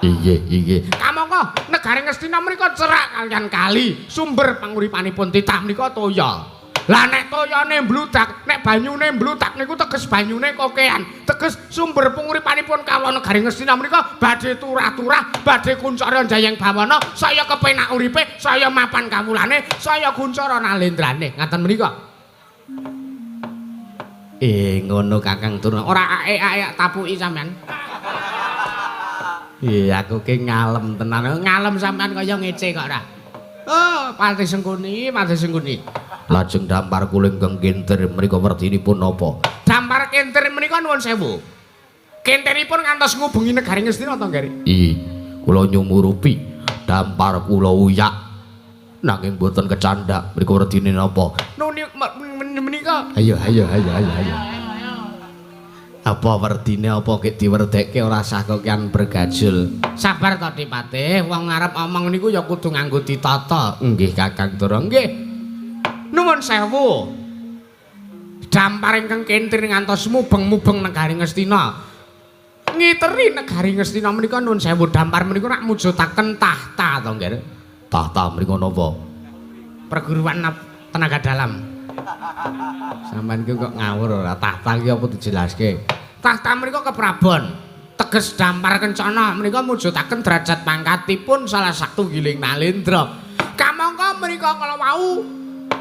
Iya. Kamangka negari Ngastina menika cerak kalian kali, sumber panguripanipun titah menika toya. Lah nek toyane mbludak, nek banyune mbludak niku teges banyune kokean, teges sumber panguripanipun kawula negari Ngastina menika badhe turah-turah, badhe kuncara jayeng bawana, saya kepenak uripe, saya mapan kawulane, saya kuncara nalendrane. Ngaten menika. Ngono Kakang Durna. Ora aek-aek tapuki sampean. Aku ki ngalem tenan. Ngalem sampean kaya ngece kok ora. Oh, pati sengkuni. Lajeng dampar kula ingkang kenter mriku werdinipun napa? Dampar kenter menika nuwun sewu. Kenteripun ngantos ngubengi negari Ngastina to, Nggih? Kula nyumurupi dampar kula uyak. Nanging boten kecandak mriku werdine napa? Nuni menika. Ayo. Apa werdine apa gek diwerdekke ora sah kok kan bergajul. Sabar to, Dipatih. Wong arep omong niku ya kudu nganggo ditata. Nggih Kakang Durna. Nggih. Nuwun sewu. dampar ingkang kentir ngantos mubeng-mubeng negari Ngastina. Ngiteri negari Ngastina menika nuwun sewu dampar menika rak mujudaken tahta to nggih. Tahta mriku napa? Perguruan tenaga dalam. Sampeyan ki kok ngawur ora tahta ki apa dijelaske? Tahta menika keprabon. Teges dampar kencana menika mujudaken derajat pangkatipun salah satunggiling nalendra. Kamangka menika kala wau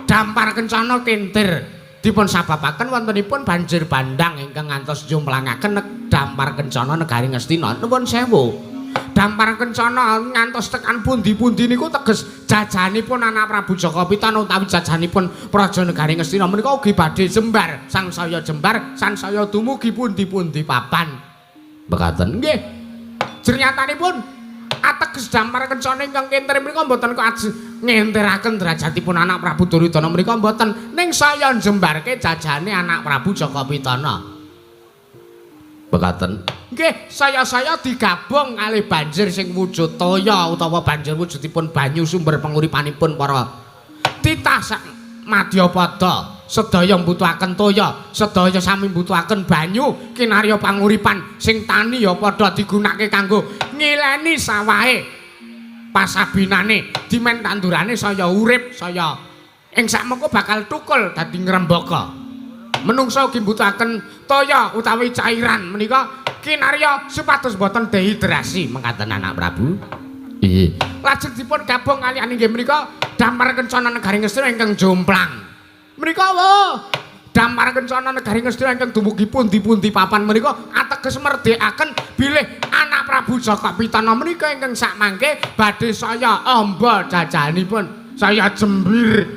dampar kencana kentir dipun sababaken wontenipun banjir bandang ingkang ngantos jumplangaken dampar kencana negari Ngastina. Nuwun sewu. Dampar kencana ngantos tekan pundi-pundi niku teges jajanipun anak Prabu Jaka Pitana utawi jajanipun praja negari Ngastina menika ugi badhe jembar, sangsaya jembar, sangsaya dumugi pundi-pundi papan. Mekaten nggih. Jernyatanipun ateges dampar kencana ingkang kentir menika mboten kok ngenteraken derajatipun anak Prabu Duryudana menika mboten ning saya jembarke jajane anak Prabu Jaka Pitana. Mekaten nggih, saya digabung kalih banjir sing wujud toya utawa banjir wujudipun banyu sumber panguripanipun para titah sak Madyapada. Sedaya mbutuhaken toya, sedaya sami mbutuhaken banyu, kinarya panguripan sing tani ya padha digunakake kanggo ngileni sawahe pasabinane, dimen tandurane saya urip, saya ing sakmengko bakal tukul dadi ngrembaka. Menungsa ugi mbutuhaken toya utawi cairan menika kinarya supados boten dehidrasi mengkaten anak Prabu. Iya. Lajeng dipun gabung kaliyan inggih menika dampar kencana negari Ngastina ingkang jomplang. Menika wo dampar kencana negari Ngastina ingkang dumugi pundi-pundi papan menika ateges merdekaken bilih anak Prabu Jaka Pitana menika ingkang sakmangke badhe saya amba jajanipun, saya jembir.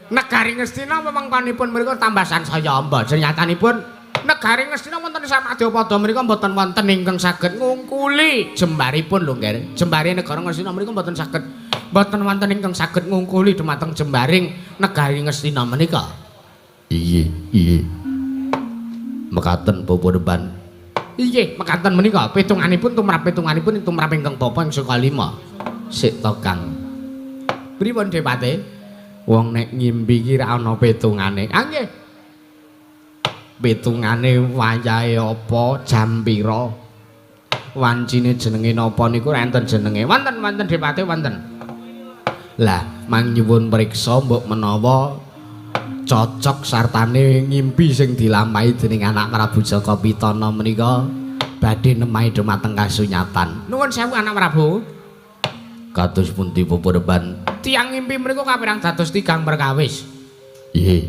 Negari Ngastina wewengkonipun menika tambasan saya amba. Jernyatanipun negari Ngastina wonten ing Madyapada menika mboten wonten ingkang saged ngungkuli jembaripun lho nggih. Jembare negara Ngastina menika mboten saged mboten wonten ingkang saged ngungkuli dumateng jembaring negari Ngastina menika. Iya, iya. Mekaten Bapak. Inggih, mekaten menika pitunganipun tumrap ingkang bapa ing saka 5. Sik to Kang. Pripun Depate? Wong nek ngimpi iki ra ana pitungane. Ah nggih. Pitungane wayahe apa, jam pira? Wancine jenenge napa niku enten jenenge. Wonten Depate wonten. Lah, mang nyuwun priksa mbok menawa cocok sartane ngimpi sing dilampahi dening anak Prabu Jaka Pitana menika badhe nemahi dhumateng kasunyatan. Nuwun sewu anak Prabu. Kados pundi Bapak? Tiang ngimpi menika kapirang dados 3 perkawis. Iya.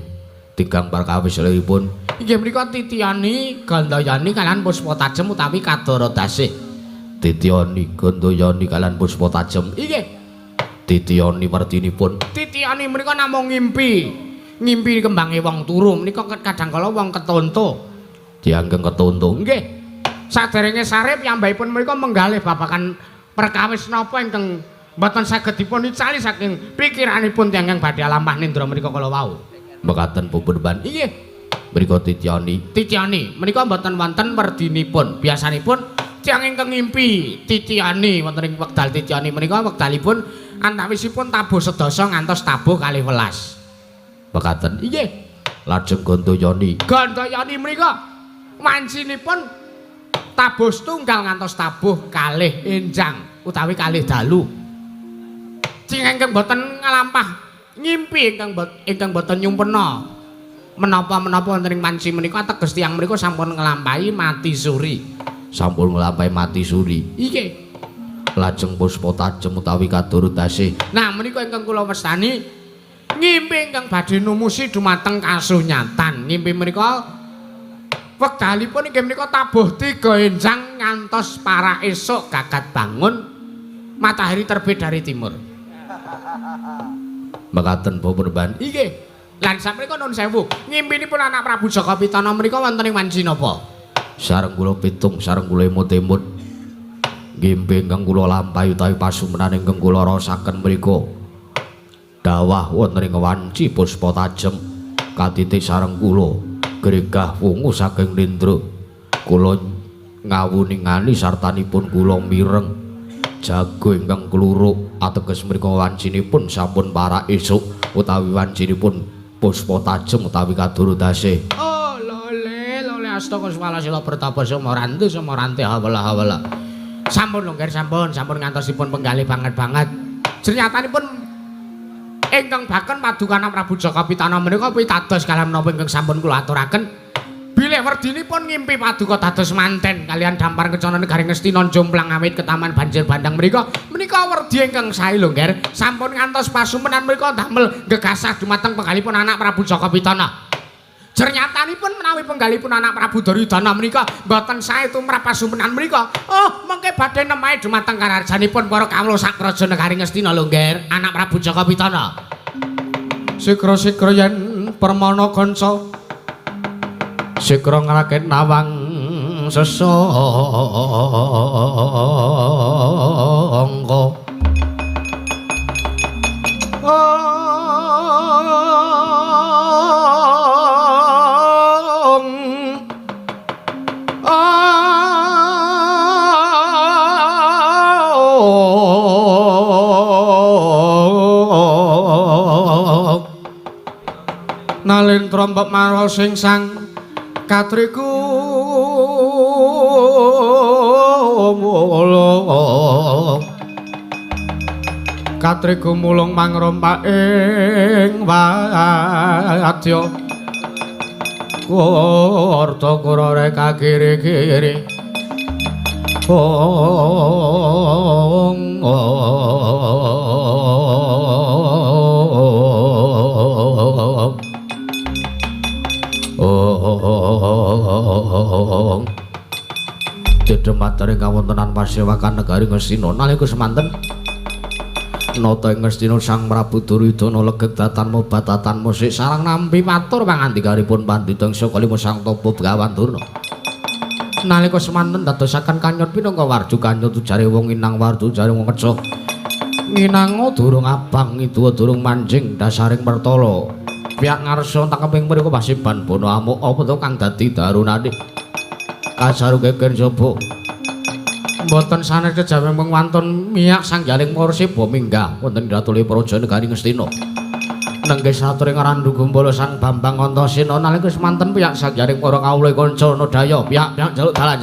3 perkawis lelipun. Inggih menika Titiani, Gandayani kalian Puspa Tajem utawi Kadara Dasih. Titiani, Gandayani kalian Puspa Tajem. Inggih. Titiani wertinipun. Titiani menika namung ngimpi. Ngimpi kembange wong turu menika kadangkala wong ketonto. Dianggeng ketonto. Nggih. Saderenge sarep piyambakipun menika menggalih babagan perkawis napa ingkang mboten saged dipun icali saking pikiranipun tiyang ingkang badhe lampah nindra menika kala wau. Mekaten Bapak. Inggih. Mriku Titiani. Titiani menika mboten wonten werdinipun. Biasanipun tiyang ingkang ngimpi Titiani wonten ing wekdal Titiani menika wekdalipun antawisipun tabuh sedasa ngantos tabuh 12. Mekaten. Inggih. Lajeng Gandayani. Gandayani menika wancinipun tabuh setunggal ngantos tabuh 2 enjang utawi 2 dalu. Sing ingkang boten nglampah ngimpi ingkang boten nyumpena menapa-menapa wonten ing manci menika ateges tiyang menika sampun nglampahi mati suri. Sampun nglampahi mati suri. Inggih. Lajeng Puspa Tajem utawi Kadara Dasih. Nah menika ingkang kula wastani ngimpi ingkang badhe numusi dumateng kasunyatan. Ngimpi menika wekdalipun inggih menika tabuh 3 enjang ngantos para esuk gagat bangun matahari terbit dari timur. Mekaten Bapak. Inggih. Lan samenika nuwun sewu, ngimpinipun anak Prabu Jaka Pitana menika wonten ing wanci napa? Sareng kula pitung, sareng kula emut-emut. Ngimpi ingkang kula lampahi utawi pasumenan ingkang kula rasaken mriku dawah wonten ing wanci Puspa Tajem katitik sareng kula gregah wungu saking nindra. Kula ngawuningani sartanipun kula mireng jago ingkang kluruk ateges mriku wancinipun sampun para esuk utawi wancinipun puspa tajem utawi kadurudase. Oh, lole astaka swala sila pertapa Samaranti hawala. Sampun lho nggih sampun ngantosipun penggalih banget. Jernyatanipun ingkang baken Paduka Prabu Jaka Pitana menika pitados kaliyan menapa ingkang sampun kula aturaken. Bilih werdinipun ngimpi Paduka dados manten kaliyan dampar kencana Negaring Ngastina jomplang awit ke Taman Banjir Bandang menika werdi ingkang sae lho nggih. Sampun ngantos pasumenan menika damel gegasah dumateng penggalipun anak Prabu Jaka Pitana. Jernyatanipun menawi penggalipun anak Prabu Duryudana menika mboten sae tumrap pasumenan menika. Oh, mengke badhe nemahe dumateng kararjanipun para kawula sak praja Negaring Ngastina lho nggih, anak Prabu Jaka Pitana. Sikra-sikra yen permana kanca sikra ngrakit nawang sesangka. Nalin trompet marwa sing sang katriku mulung mangrompak ing wadya kurta kurare kakiri-kiri Dedematere kawontenan pasewakan Negaring Ngastina nalika semanten nata ing Ngastina Sang Prabu Duryudana legek datanmu batatanmu sik sareng nampi matur pangandikanipun pandhita Sakalima Sang Tapa Begawan Durna. Nalika semanten dadosaken kanyut pinangka warju kanyut jare wong inang warju jare wong keca nginang durung abang itu durung manjing dasaring pertala pihak ngarsa takeping mriku pasiban bono amuk apa to kang dadi darunane kasaru geger jaba mboten sanes kejawen mung wonten miyak sanggaling Marsiba minggah wonten Ratuli Praja Negaring Ngastina nenggih saturing Randu Gumbala Sang Bambang Antasena nalika semanten pihak sanggaling para kawula kanca Nodaya pihak jaluk dalan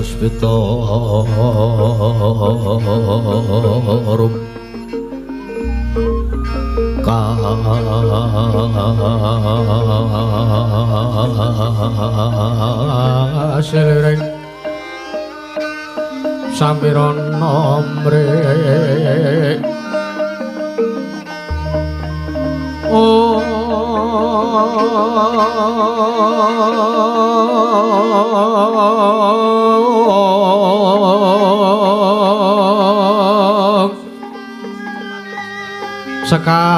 puspitorum kasilering samirana mrih sekar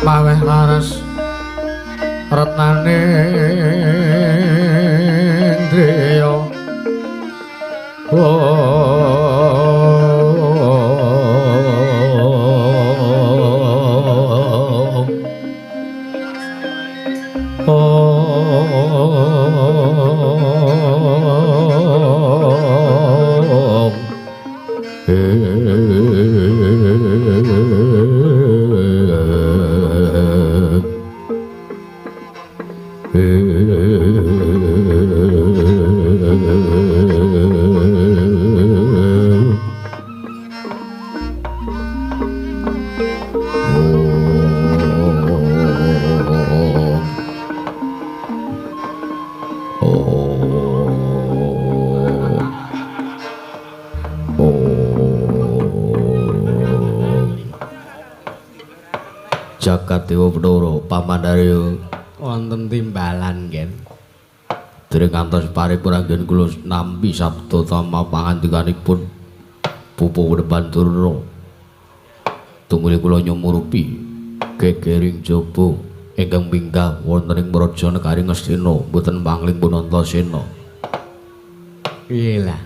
maweh laras retnane driya Jagat Dewa Bathara Pamandarya wonten timbalan nggih. Dereng ngantos paripurna anggen kula nampi sabda tama pangandikanipun Pupu Depan Durna. Tumuli kula nyumurupi gegering jaba ingkang minggah wonten ing Praja Negari Ngastina mboten pangling pun Antasena. Piye lah.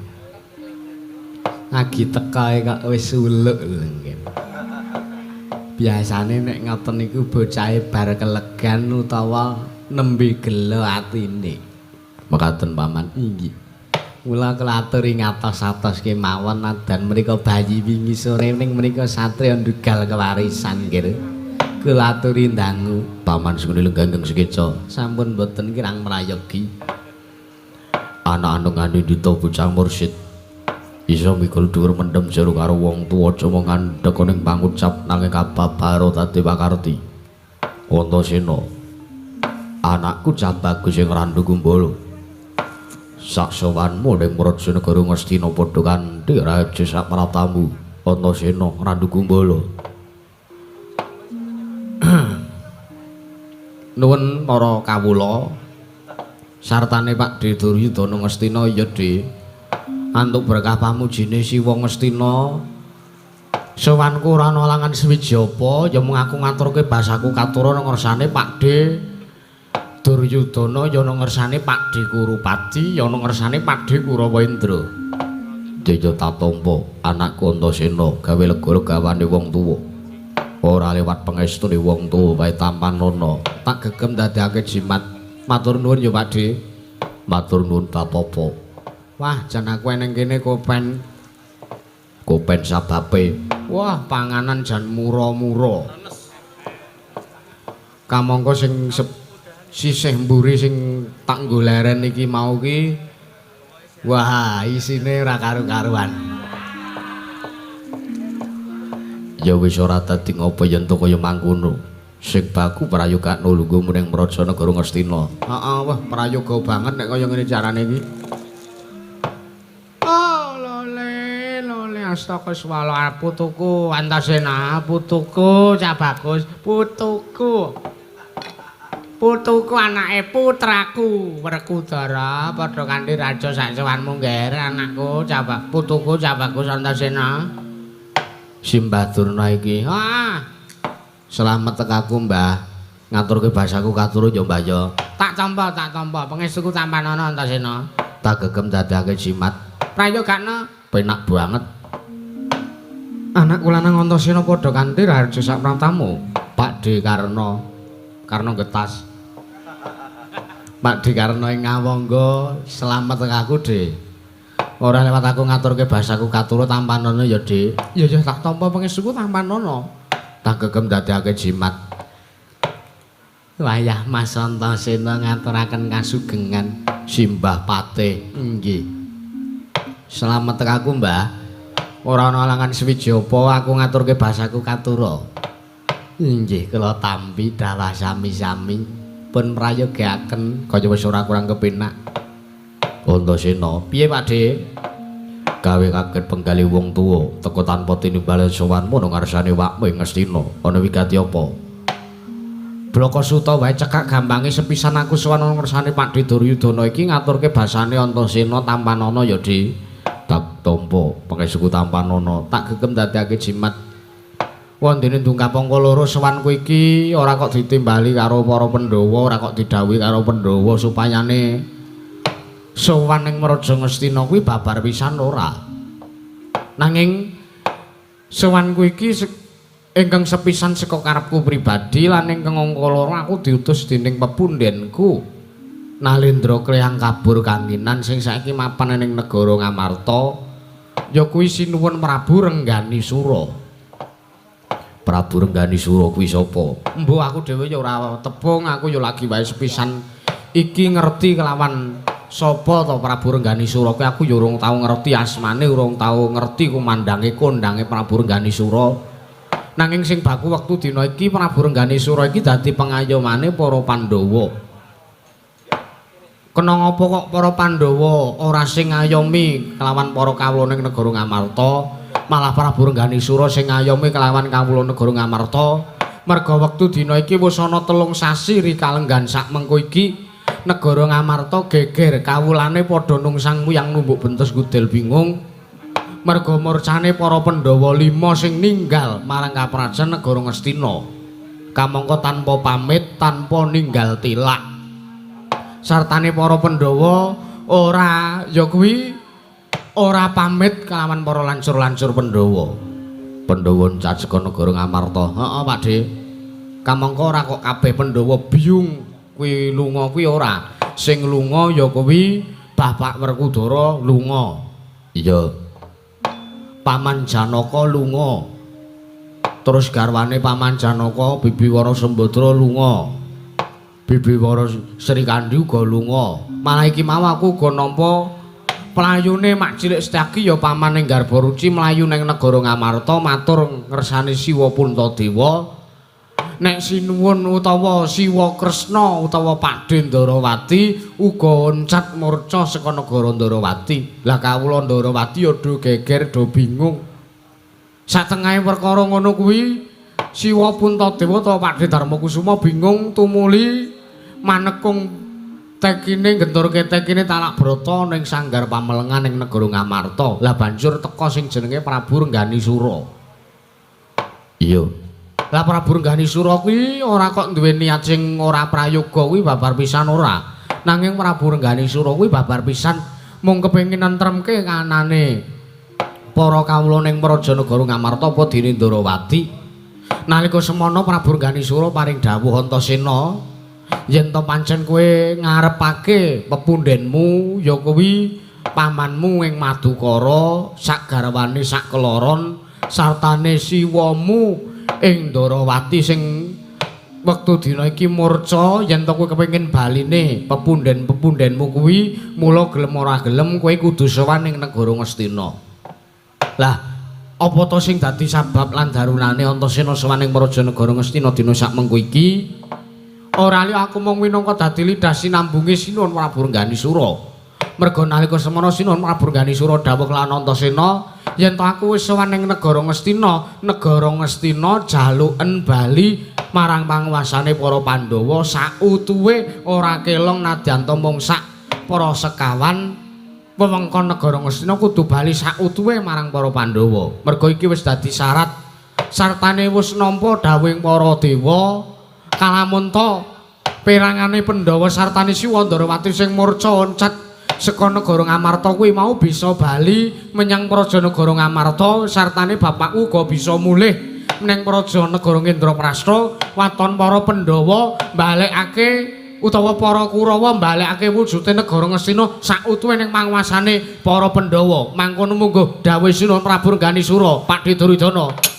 Lagi tekae kok wis uluk lho nggih. Biasane nek ngoten niku bocahe bar kelegan utawa nembe gelo atine. Mekaten paman. Inggih. Mula kula aturi ngatos-atos kemawon nadan mriku bayi wingi sore ning mriku satriya ndugal kewarisan nggih. Kula aturi ndangu Paman sengene lengganging sekeca. sampun boten kirang mrayogi. Anak andungane Dita bocah mursid. Isa mikul dhuwur mendem jero karo wong tuwa aja mung ngandhek ning pangucap nanging kababaro dadi pakarti. Antasena. Anakku cah bagus sing randu kumbala. Sak sowanmu ning Praja Negara Ngastina padha kanthi raja sak pratamu Antasena randu kumbala. Nuwun para kawula sartane Pak De Duryudana Ngastina ya De. Antuk berkah pamujine Siwa Ngastina sowanku ora ana alangan swijapa ya mung aku ngaturke basaku katura nang ngersane Pak De Duryudana ya nang ngersane Pak De Kurupati ya nang ngersane Pak De Kurawendra. Jaya tatampa anakku Antasena gawe lega-legawane wong tuwa. Ora lewat pangestune wong tuwa wae tampan ana. Tak gegem dadekake jimat. Matur nuwun ya Pak De. Matur nuwun Bapak. Wah, jan aku eneng kene kopen Sababe. Wah, panganan jan mura-mura. Kamangka sing sisih mburi sing tak nggo leren iki mau ki. Wah, isine ora karo-karuan. Ya wis ora dadi ngopo yen to kaya mangkono. Sing baku prayoga nulunggu ning Praja Negara Ngastina. Heeh, wah prayoga banget nek kaya ngene carane iki. Oh, lole ngestaka swala putuku Antasena, putuku Cah Bagus, putuku anake putraku Werkudara padha kanthi raja sak sowanmu ngger anakku putuku Cah Bagus Antasena. Simbah Durna iki. Selamat tekaku, Mbah. Ngaturke basaku katuru ya, Mbah ya. Tak tampa, pengestuku tampanono Antasena. Tak gegem dadekake jimat. Prayogane Penak banget. Anak lanang Antasena padha kanthi raja sak pratamu. Pakde Karna Getas. Pakde Karna ing ngawangga, selamat tekaku, Dik. Ora lewat aku ngaturke basaku katuru tampanono ya, Dik. Ya tak tampa pengestuku tampanono. Tak gegem dadekake jimat. Wayah Mas Antasena ngaturaken kasugengan. Simbah Patih. Nggih. Selamat tekaku, Mbah. Ora ana alangan swiji apa aku ngaturke basaku katura. Inggih Kula tampi dawah sami-sami pun prayogaken kaya wis ora kurang kepenak. Antasena, piye Pakde? Gawe kaget penggali wong tuwa teka tanpa tinimbal sowan mono ngarsane wakmu Ngastina. Ana wigati apa? Blaka Suta wae cekak gampange sepisan aku sowan ngarsane Pakde Duryudana iki ngaturke basane Antasena Tampanana ya, Dik. Tak tampa pengesuku Tampanana, tak gegem dadekake jimat. Wondene ndungkap angka loro sowanku iki ora kok ditimbali karo para Pandhawa, ora kok didhawuhi karo Pandhawa supayane sowan ing Maraja Ngastina kuwi babar pisan ora. Nanging sowanku iki ingkang sepisan saka karepku pribadi lan ingkang angka loro aku diutus dening pepundhenku Nalendra Klyang Kabur Kanginan sing saiki mapan ning negara Ngamarta ya kuwi sinuwun Prabu Renggani Sura. Prabu Renggani Sura kuwi sapa? Mbuh aku dhewe ya ora tepung, aku ya lagi wae sepisan iki ngerti kelawan sapa to Prabu Renggani Sura kuwi aku ya urung tau ngerti asmane, urung tau ngerti kumandange kondange Prabu Renggani Sura. Nanging sing baku wektu dina iki Prabu Renggani Sura iki dadi pengayomane para Pandhawa. Kena ngapa kok para Pandhawa ora sing ngayomi kelawan para kawula ning negara Ngamarta? Malah Prabu Renggani Sura sing ngayomi kelawan kawula negara Ngamarta. Merga wektu dina iki wis ana 3 sasi rikalenggan sak mengko iki negara Ngamarta geger kawulane padha nungsang muyang numbuk bentus gudel bingung. Merga murcane para Pandhawa 5 sing ninggal marang kaprajan negara Ngastina. Kamangka tanpa pamit, tanpa ninggal tilak. Sartane para Pandhawa ora ya kuwi ora pamit kelawan para lancur-lancur Pandhawa. Pandhawa caceka negara Ngamarta. Heeh, Pakde. Kamangka ora kok kabeh Pandhawa biyung kuwi lunga kuwi ora. Sing lunga ya kuwi Bapak Werkudara lunga. Iya. Paman Janaka lunga. Terus garwane Paman Janaka Bibi Wara Sembadra lunga. Bibi Wara Sri Kandi uga lunga. Malah iki mau aku uga nampa playune mak cilik Setyaki ya Paman ning Garbaruci mlayu ning negara Ngamarta matur ngersani Siwa Puntadewa. Nek sinuwun utawa Siwa Kresna utawa Pakde Ndarawati uga oncat murca saka negara Ndarawati. Lah kawula Ndarawati ya do geger do bingung. Satengahe perkara ngono kuwi Siwa Puntadewa utawa Pakde Darmakusuma bingung tumuli manekung tekine genturke tekine Talak Brata ning sanggar pamelengan ning negara Ngamarta. Lah banjur teka sing jenenge Prabu Renggani Sura. Iya. Lah Prabu Renggani Sura kuwi ora kok duwe niat sing ora prayoga kuwi babar pisan ora. Nanging Prabu Renggani Sura kuwi babar pisan mung kepengin nentremke kanane para kawula ning Prajanagara Ngamarta apa dene Ndarawati. Nalika semana Prabu Renggani Sura paring dawuh Antasena, yen to pancen kowe ngarepake pepundhenmu ya kuwi pamanmu ing Madukara, sak garwane sak keloron sartane siwamu ing Ndarawati sing wektu dina iki murca yen to kowe kepengin baline pepundhen-pepundhenmu kuwi mula gelem ora gelem kowe kudu sowan ing negara Ngastina. Lah apa to sing dadi sabab lan darunane Antasena sowan ing Prajanagara Ngastina dina sak mengko iki? Ora li aku mung minangka dadi lidah sinambunge Sinuwun Prabu Renggani Sura. Merga nalika semana Sinuwun Prabu Renggani Sura dawuh lan Antasena yen to aku wis sowan ning negara Ngastina jaluken bali marang panguwasane para Pandhawa sautuhe ora kelong nadyan to mung sak para sekawan wewengkon negara Ngastina kudu bali sautuhe marang para Pandhawa. Merga iki wis dadi syarat sartane wis nampa dawuhing para dewa kalamun to perangane Pandhawa sartane Siwandarawati sing murca oncat saka negara Ngamarta kuwi mau bisa bali menyang praja negara Ngamarta sartane bapakku uga bisa mulih ning praja negara Indraprastha waton para Pandhawa balekake utawa para Kurawa balekake wujude negara Ngastina sautuhe ning panguwasane para Pandhawa. Mangkono munggo dawuh Sinuwun Prabu Rengganisura Pakdhe Duryudana.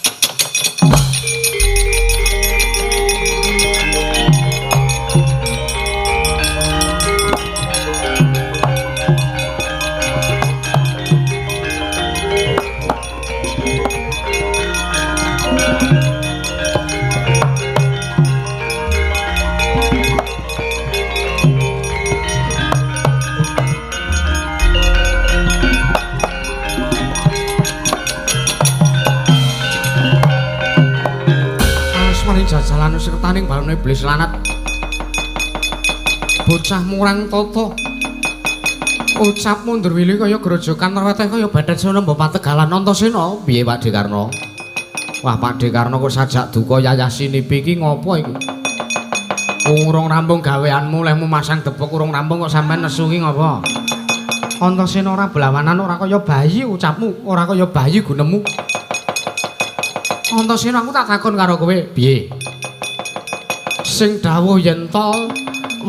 Jajalan sertaning balune iblis lanat bocah murang tata ucap mundur wili kaya grojokan reweteh kaya badat sena mbok Tegalan Antasena piye Pakdhe Karna. Wah Pakdhe Karna kok sajak duka yayasi nipi iki ngopo iki urung rampung gaweanmu lehmu masang depok urung rampung kok sampean nesu iki ngopo Antasena ora blawanan ora kaya bayi ucapmu ora kaya bayi gunemu. Antasena aku tak takon karo kowe piye sing dawuh yen to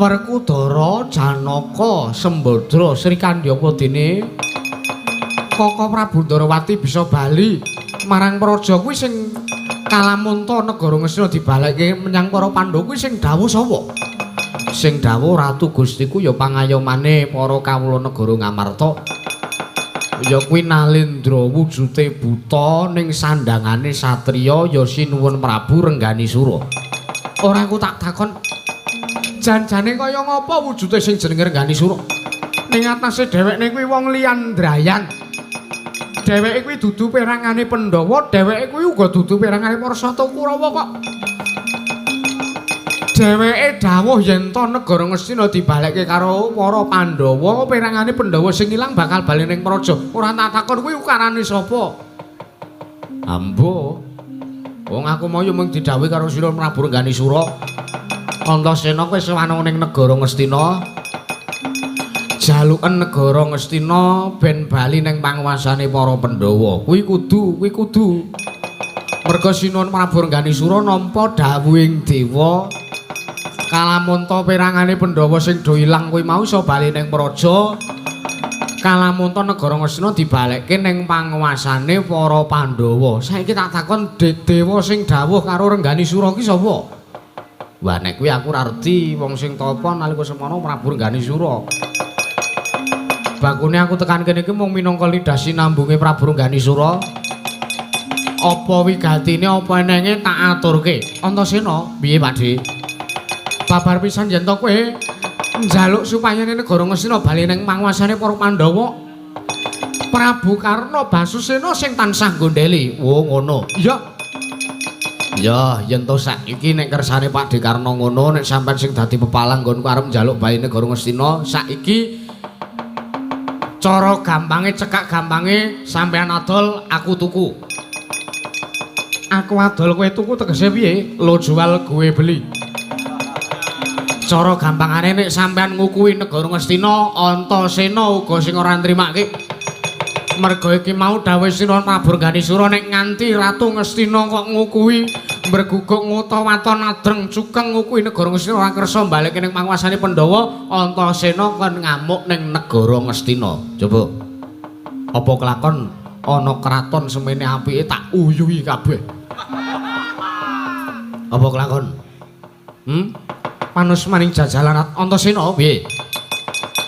Werkudara Janaka Sembadra Sri Kandyapa dene Kaka Prabu Ndarawati bisa bali marang praja kuwi sing kalamun to negara Ngastina dibalekke menyang para Pandhawa kuwi sing dawuh sapa? Sing dawuh Ratu Gustiku ya pangayomane para kawula negara Ngamarta. Ya kuwi Nalendra wujude buta ning sandhangane satriya ya Sinuwun Prabu Rengganisura. Ora aku tak takon janjane kaya ngapa wujude sing jenenge Rengganisura. Ning atase dhewekne kuwi wong liyandrayan. Dheweke kuwi dudu perangane Pandhawa, dheweke kuwi uga dudu perangane Marsata Kurawa kok. Dheweke dawuh yen to negara Ngastina dibalekke karo para Pandhawa, perangane Pandhawa sing ilang bakal bali ning praja. Ora tak takon kuwi ukarane sapa? Ambo. Wong aku mau yo mung didhawuhi karo Sinuwun Prabu Rengganisura. Antasena kowe sowan ning negara Ngastina. Jaluken negara Ngastina ben bali ning panguwasane para Pandhawa. Kuwi kudu. Merga Sinuwun Prabu Rengganisura nampa dawuhing dewa kalamun to perangane Pandhawa sing do ilang kuwi mau iso bali ning praja. Kalamun to negara Ngastina dibalekke ning panguwasane para Pandhawa. Saiki tak takon dewa sing dawuh karo Rengganisura ki sapa? Wah nek kuwi aku ora ngerti wong sing tapa nalika semono Prabu Rengganisura. Bakune aku tekan kene iki mung minangka lidah sinambunge Prabu Rengganisura. Apa wigatine apa enenge tak aturke. Antasena, piye Pakdhe? Babar pisan yen to kowe njaluk supaya negara Ngastina bali ning panguwasane para Pandhawa. Prabu Karna Basusena sing tansah gondheli. Oh ngono. Iya. Ya, yen to saiki nek kersane Pakdhe Karna ngono, nek sampean sing dadi pepalang nggonku arep njaluk bali negara Ngastina, saiki cara gampange cekak gampange sampean adol aku tuku. Aku adol kowe tuku tegese piye? Lo jual gue beli. Cara gampangane nek sampean ngukuhi negara Ngastina, Antasena uga sing ora nrimake. Merga iki mau dawuh Sinuwun Prabu Rengganisura nek nganti Ratu Ngastina kok ngukuhi berguguk nguta waton adreng cukeng ngukuhi negara Ngastina ora kersa balik ning panguwasane Pandhawa, Antasena kon ngamuk ning negara Ngastina. Coba. Apa kelakon ana kraton semene apike tak uyuhi kabeh. Apa kelakon? Manus maning jajalan Antasena piye?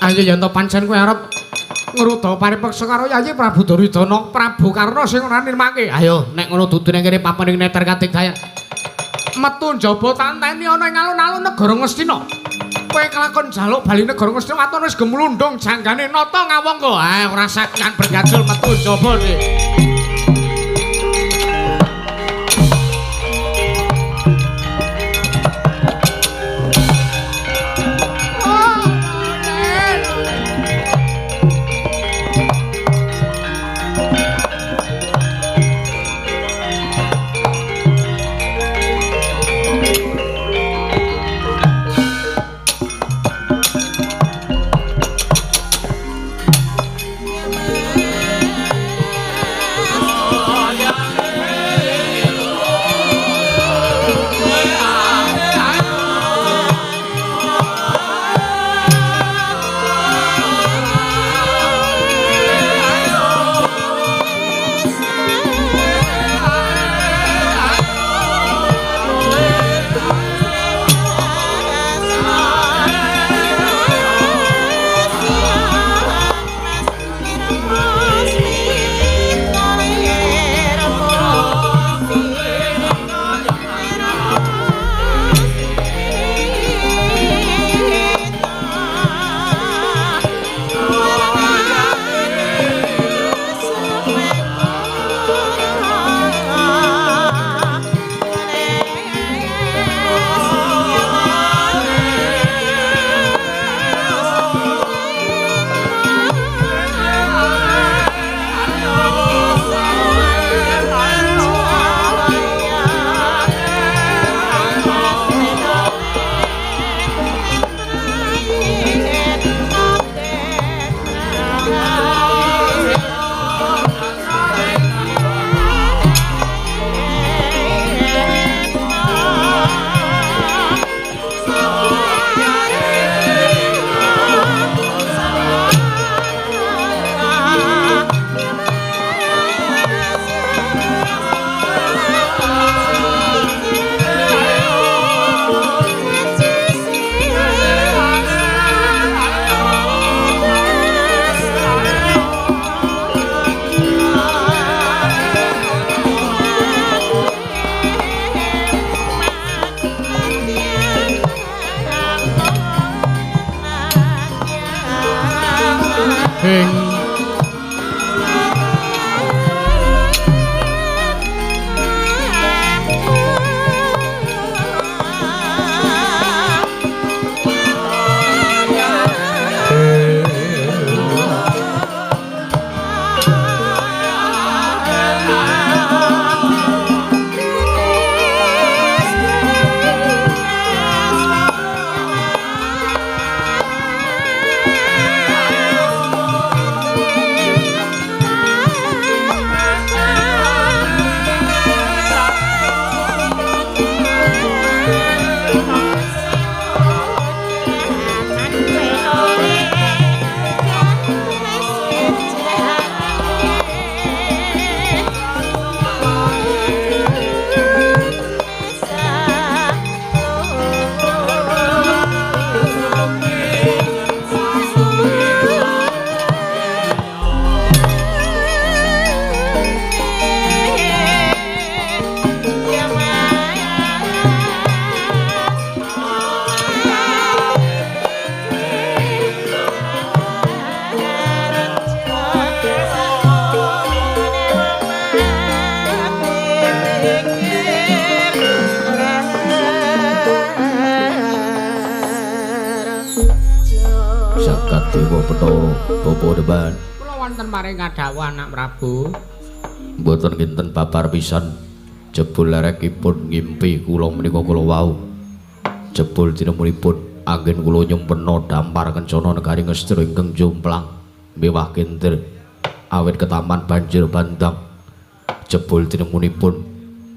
Ayo yen to pancen kowe arep ngruda paripeksa karo Yayi Prabu Duryudana, Prabu Karna sing ora nirmake. Ayo nek ngono dudune kene papaning neter katigdayan. Metu njaba tanteni ana ing alun-alun negara Ngastina. Kowe kelakon jaluk bali negara Ngastina waton wis gemlundung janggane nata ngawangka. Ora sakan bergajul metu njaba iki. ing Jagat Dewa Bathara Bapa Dewan. kula wonten maring kadhawu anak Prabu. Mboten kinten babar pisan. Jebul lerekipun ngimpi kula menika kula wau. Jebul tinemunipun anggen kula nyempena dampar kencana negari Ngastina ingkang jomplang mewah kintir awit ketaman banjir bandang. Jebul tinemunipun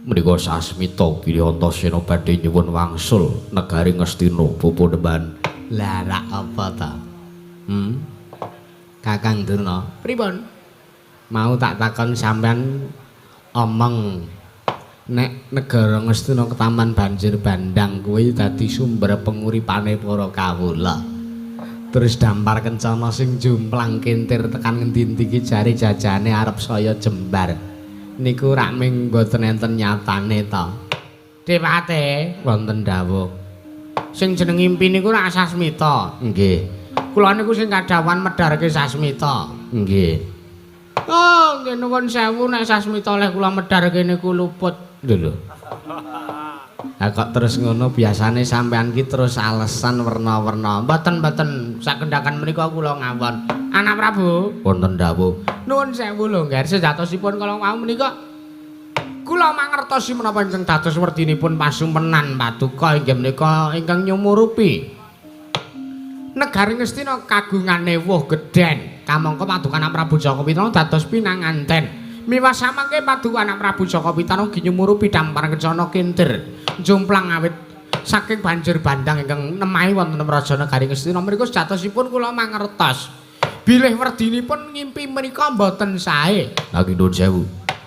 menika sasmita bilih Antasena badhe nyuwun wangsul negari Ngastina Bapa Dewan. Lah rak apa ta? Kakang Durna, pripun? Mau tak takon sampean omong nek negara Ngastina ketaman banjir bandang kuwi dadi sumber penguripane para kawula. Terus dampar kencana sing jumplang kintir tekan ngendi-endi iki jare jajane arep saya jembar. Niku rak ming mboten enten nyatane to. Dewate wonten dawuh. Sing jeneng impi niku rak Sasmita. Nggih. Kula niku sing kadhawan medharke Sasmita. Nggih. Oh, nggih nuwun sewu nek Sasmita oleh kula medharke niku luput. Lho. Lah kok terus ngono biasane sampean ki terus alesan werna-werna. Mboten sakendakan menika kula ngawon. Anak Prabu, Wonten dawuh. nuwun sewu lho, nggih sejatosipun kala wau menika kula mangertosi menapa ingkang dados werdinipun pasumpenan paduka inggih menika ingkang nyumurupi negari Ngastina kagungane wuh gedhen. Kamangka paduka anak Prabu Jaka Pitana dados pinanganten. Miwas samangke paduka anak Prabu Jaka Pitana ugi nyumurupi dampar kencana kintir jomplang awit saking banjir bandang ingkang nemahi wonten Raja Negari Ngastina menika sejatosipun kula mangertos bilih werdinipun ngimpi menika mboten sae. Nanging nuwun sewu.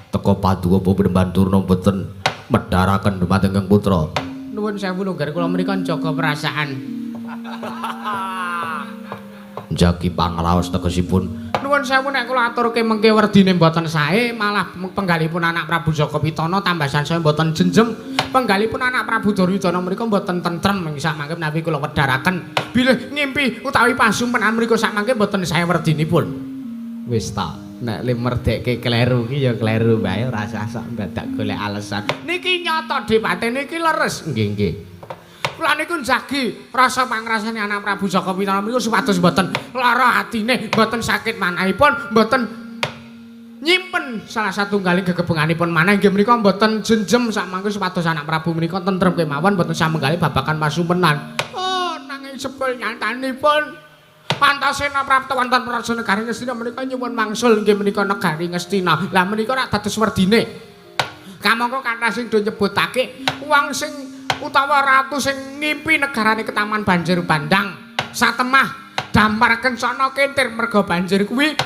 Teka paduka Bapa Dewan Durna mboten medharaken dumateng Kang Putra. Nuwun sewu lho, kula menika njaga perasaan. Jagi pangraos tegesipun. Nuwun sewu nek kula aturke mengke werdine mboten sae, malah penggalipun anak Prabu Jaka Pitana tambasan saya mboten jenjem. Penggalipun anak Prabu Duryudana menika mboten tentrem sak mangke menawi kula wedharaken bilih ngimpi utawi pasumpenan menika sak mangke mboten sae werdinipun. Wis ta. Nek le merdekke kleru ki ya kleru bae ora usah dadak golek alasan. Niki nyata Dipate niki leres. Nggih. Kula niku njagi rasa pangrasane anak Prabu Jaka Pitana niku supados mboten lara atine, mboten sakit manahipun, mboten nyimpen salah satunggaling gegebenganipun manah inggih menika mboten jenjem samangke supados anak Prabu menika tentrem kemawon mboten samenggali babakan pasumpenan. Oh, nanging sepul nyatanipun Antasena prapta wonten Raja Negari Ngastina menika nyuwun mangsul inggih menika Negari Ngastina. Lah menika rak dados werdine. Kamangka kathah sing do nyebutake wong sing utawa ratu sing ngimpi negarane ketaman banjir bandang satemah dampar kencana kintir merga banjir kuwi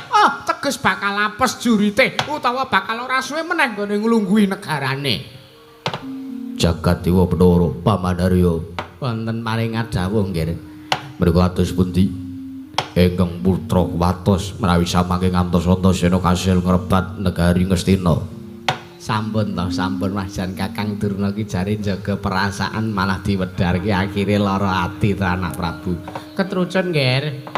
teges bakal apes jurite utawa bakal ora suwe meneh nggone nglungguhi negarane. Jagat Dewa Bathara Pamandarya Wonten paring dawuh nggih. menika atus pundi? Ingkang putra watos menawi samangke ngantos Antasena kasil ngrebat negari Ngastina. Sampun toh, sampun Mas Jan Kakang Durna ki jare njaga perasaan malah diwedharke akhire lara ati ta anak Prabu. Ketrucun nggih.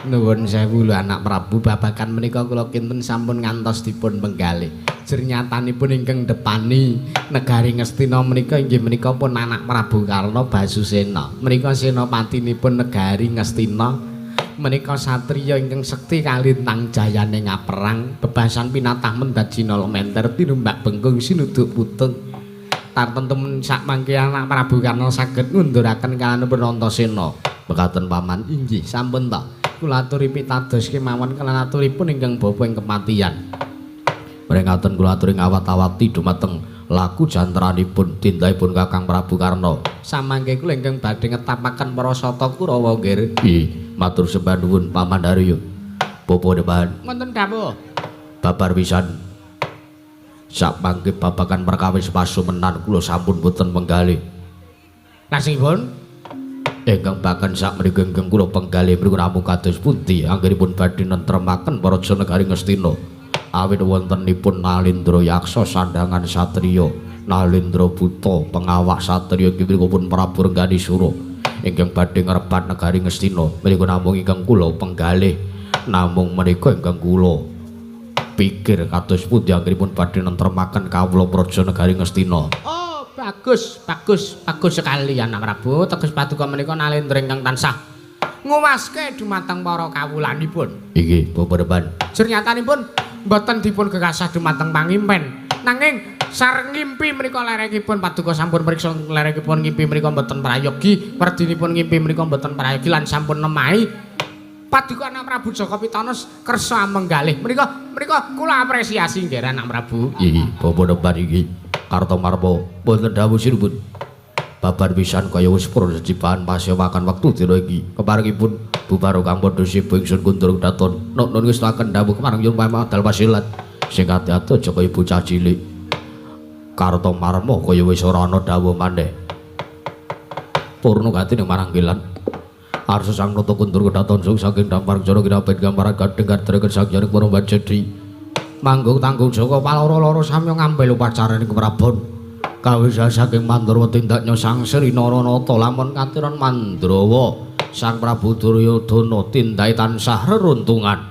Nuwun sewu lho anak Prabu, babagan menika kula kinten sampun ngantos dipun penggalih. Jernyatanipun ingkang depani negari Ngastina menika inggih menika pun anak Prabu Karna Basusena. Menika senapatinipun negari Ngastina. Menika satriya ingkang sekti kalintang jayane ngaperang, bebasan pinatah mendaji nolmenter tinumbak bengkung sinuduk puteng. Tartentemen sak mangke anak Prabu Karna saged ngunduraken kalanipun Antasena. Mekaten paman, inggih sampun ta. Kula aturi pitados kemawon kelan aturipun ingkang bapa ing kematian. Mrengkaten kula aturi ngawat-awati dumateng laku jantranipun tindahipun Kakang Prabu Karna. Samangke kula ingkang badhe ngetapaken para sata Kurawa nggih. Matur sembah nuwun Paman Daryo. Bapa depan. Wonten dawuh. Babar pisan. Samangke babagan perkawis pasumenan kula sampun boten penggalih. Lasipun Ingkang bakan sak menika ingkang kula penggalih mriku namung kados pundi anggenipun badhe nentremaken para negari Ngastina. Awit wontenipun Nalindra Yaksa sandangan satriya, Nalindra Buta pengawak satriya inggih pun Prabu Rengganisura ingkang badhe ngrepat negari Ngastina. Menika namung ingkang kula penggalih. Namung menika ingkang kula pikir kados pundi anggenipun badhe nentremaken kawula praja negari Ngastina. bagus sekali anak Prabu. Teges paduka menika Nalendra ingkang tansah nguwaske dumateng para kawulanipun. Inggih, Bapak depan. Jernyatanipun boten dipun gekasah dumateng pangimpen. Nanging sareng ngimpi menika lerekipun paduka sampun mriksa lerekipun ngimpi menika boten prayogi, werdinipun ngimpi menika boten prayogi lan sampun nemahi paduka anak Prabu Jaka Pitanos kersa menggalih. Menika kula apresiasi nggih anak Prabu. Inggih, Bapak depan inggih. Kartomarma boten dawuh sinipun. Babar pisan kaya wis purun secipahan pasewakan wektu dina iki. Keparengipun bubar Kang Pandhasiba ingsun kundur daton. Nun ngestaken dawuh kemareng yen pamedal pasilat. Sing ati-ati aja kaya bocah cilik. Kartomarma kaya wis ora ana dawuh maneh. Purna gati ning maranggilan. Arsa sang nata kundur daton sung saking dampar jana kinapit gambaran kadheng kadreken sakjane para Banjedi. Manggung tanggung Jaka paloro-loro samya ngambil upacaraning keprabon. Kawisah saking Mandrawa tindaknya Sang Sri Naranata lamun katiron Mandrawa Sang Prabu Duryodana tindake tansah reruntungan.